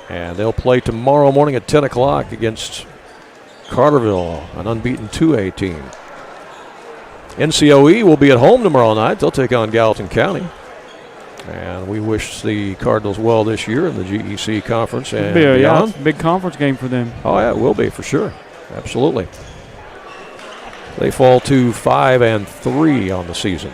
And they'll play tomorrow morning at 10 o'clock against Carterville, an unbeaten 2A team. NCOE will be at home tomorrow night. They'll take on Gallatin County. And we wish the Cardinals well this year in the GEC conference and beyond. Yeah, it's a big conference game for them. Oh, yeah, it will be for sure. Absolutely. They fall to 5-3 on the season.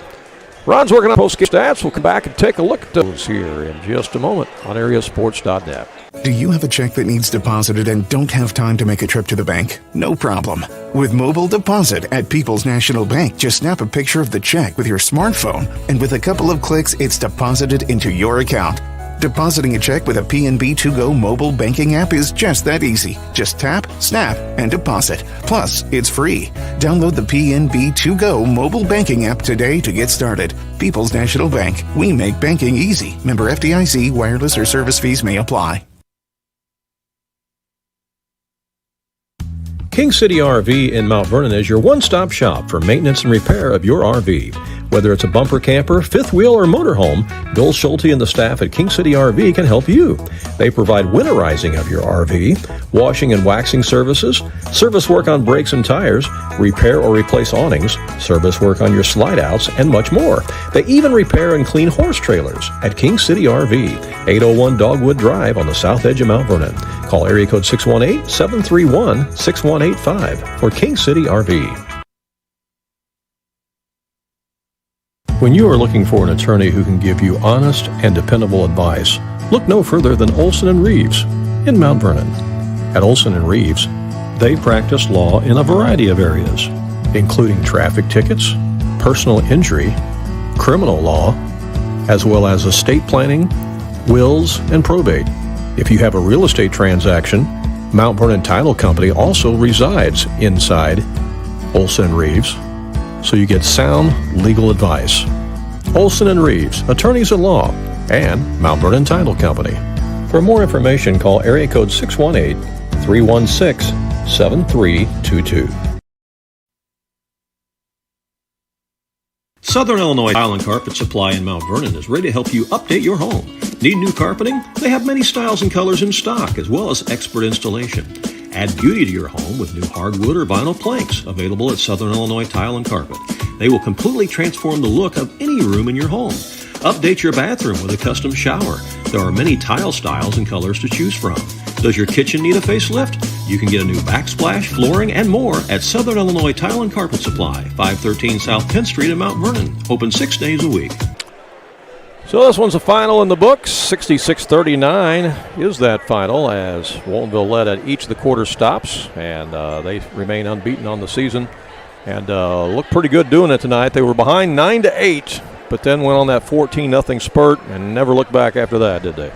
Ron's working on post-game stats. We'll come back and take a look at those here in just a moment on AreaSports.net. Do you have a check that needs deposited and don't have time to make a trip to the bank? No problem. With Mobile Deposit at People's National Bank, just snap a picture of the check with your smartphone, and with a couple of clicks, it's deposited into your account. Depositing a check with a PNB 2Go mobile banking app is just that easy. Just tap, snap, and deposit. Plus, it's free. Download the PNB 2Go mobile banking app today to get started. People's National Bank. We make banking easy. Member FDIC. Wireless or service fees may apply. King City RV in Mount Vernon is your one-stop shop for maintenance and repair of your RV. Whether it's a bumper camper, fifth wheel, or motorhome, Bill Schulte and the staff at King City RV can help you. They provide winterizing of your RV, washing and waxing services, service work on brakes and tires, repair or replace awnings, service work on your slide-outs, and much more. They even repair and clean horse trailers at King City RV, 801 Dogwood Drive on the south edge of Mount Vernon. Call area code 618-731-6185 for King City RV. When you are looking for an attorney who can give you honest and dependable advice, look no further than Olson & Reeves in Mount Vernon. At Olson & Reeves, they practice law in a variety of areas, including traffic tickets, personal injury, criminal law, as well as estate planning, wills, and probate. If you have a real estate transaction, Mount Vernon Title Company also resides inside Olson & Reeves, so you get sound legal advice. Olson & Reeves, attorneys at law, and Mount Vernon Title Company. For more information, call area code 618-316-7322. Southern Illinois Tile and Carpet Supply in Mount Vernon is ready to help you update your home. Need new carpeting? They have many styles and colors in stock, as well as expert installation. Add beauty to your home with new hardwood or vinyl planks available at Southern Illinois Tile and Carpet. They will completely transform the look of any room in your home. Update your bathroom with a custom shower. There are many tile styles and colors to choose from. Does your kitchen need a facelift? You can get a new backsplash, flooring, and more at Southern Illinois Tile and Carpet Supply, 513 South 10th Street in Mount Vernon. Open 6 days a week. So this one's a final in the books. 66-39 is that final as Waltonville led at each of the quarter stops, and they remain unbeaten on the season and look pretty good doing it tonight. They were behind 9-8, but then went on that 14-0 spurt and never looked back after that, did they?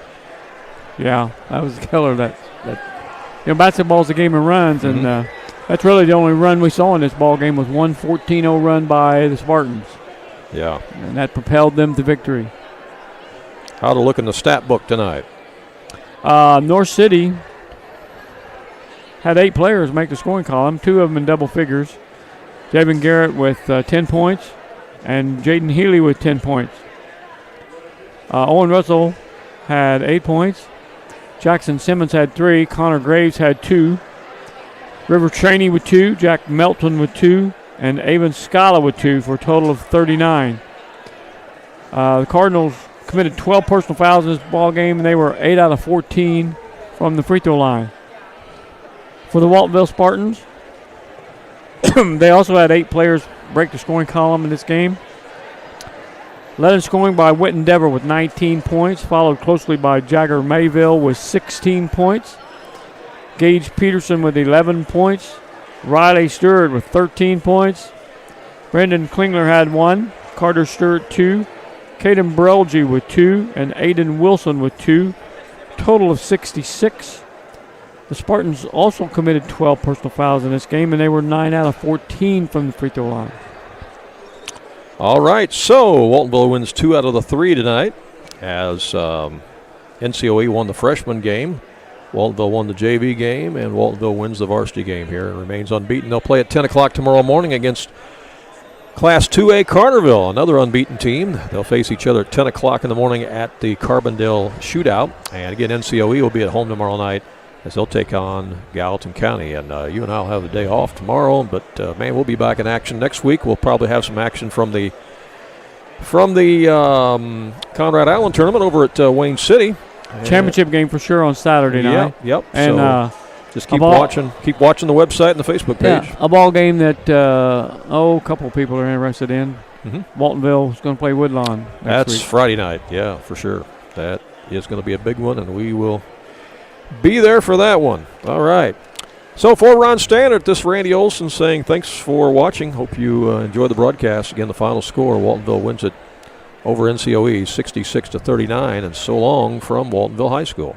Yeah, that was killer. Basketball's a game of runs, and that's really the only run we saw in this ball game was one 14-0 run by the Spartans. Yeah. And that propelled them to victory. How to look in the stat book tonight? North City had 8 players make the scoring column, 2 of them in double figures. Javen Garrett with 10 points and Jaden Healy with 10 points. Owen Russell had 8 points. Jackson Simmons had 3. Connor Graves had 2. River Cheney with 2. Jack Melton with 2. And Avon Scala with 2 for a total of 39. The Cardinals committed 12 personal fouls in this ball game, and they were 8 out of 14 from the free throw line. For the Waltonville Spartans, they also had 8 players break the scoring column in this game. Led in scoring by Witten Dever with 19 points, followed closely by Jagger Mayville with 16 points. Gage Peterson with 11 points. Riley Stewart with 13 points. Brendan Klingler had 1. Carter Stewart 2. Caden Brelge with 2. And Aiden Wilson with 2. Total of 66. The Spartans also committed 12 personal fouls in this game, and they were 9 out of 14 from the free throw line. All right, so Waltonville wins 2 out of the 3 tonight as NCOE won the freshman game. Waltonville won the JV game, and Waltonville wins the varsity game here and remains unbeaten. They'll play at 10 o'clock tomorrow morning against Class 2A Carterville, another unbeaten team. They'll face each other at 10 o'clock in the morning at the Carbondale Shootout. And again, NCOE will be at home tomorrow night as they'll take on Gallatin County. And you and I will have the day off tomorrow, but man, we'll be back in action next week. We'll probably have some action from the Conrad Allen tournament over at Wayne City. Championship game for sure on Saturday night. Yep. And so just keep watching the website and the Facebook page. Yeah, a ball game that a couple of people are interested in. Mm-hmm. Waltonville is going to play Woodlawn next That's week. Friday night, yeah, for sure. That is going to be a big one, and we will be there for that one. All right. So for Ron Standard, this Randy Olson saying thanks for watching. Hope you enjoyed the broadcast. Again, the final score, Waltonville wins it over NCOE 66-39, and so long from Waltonville High School.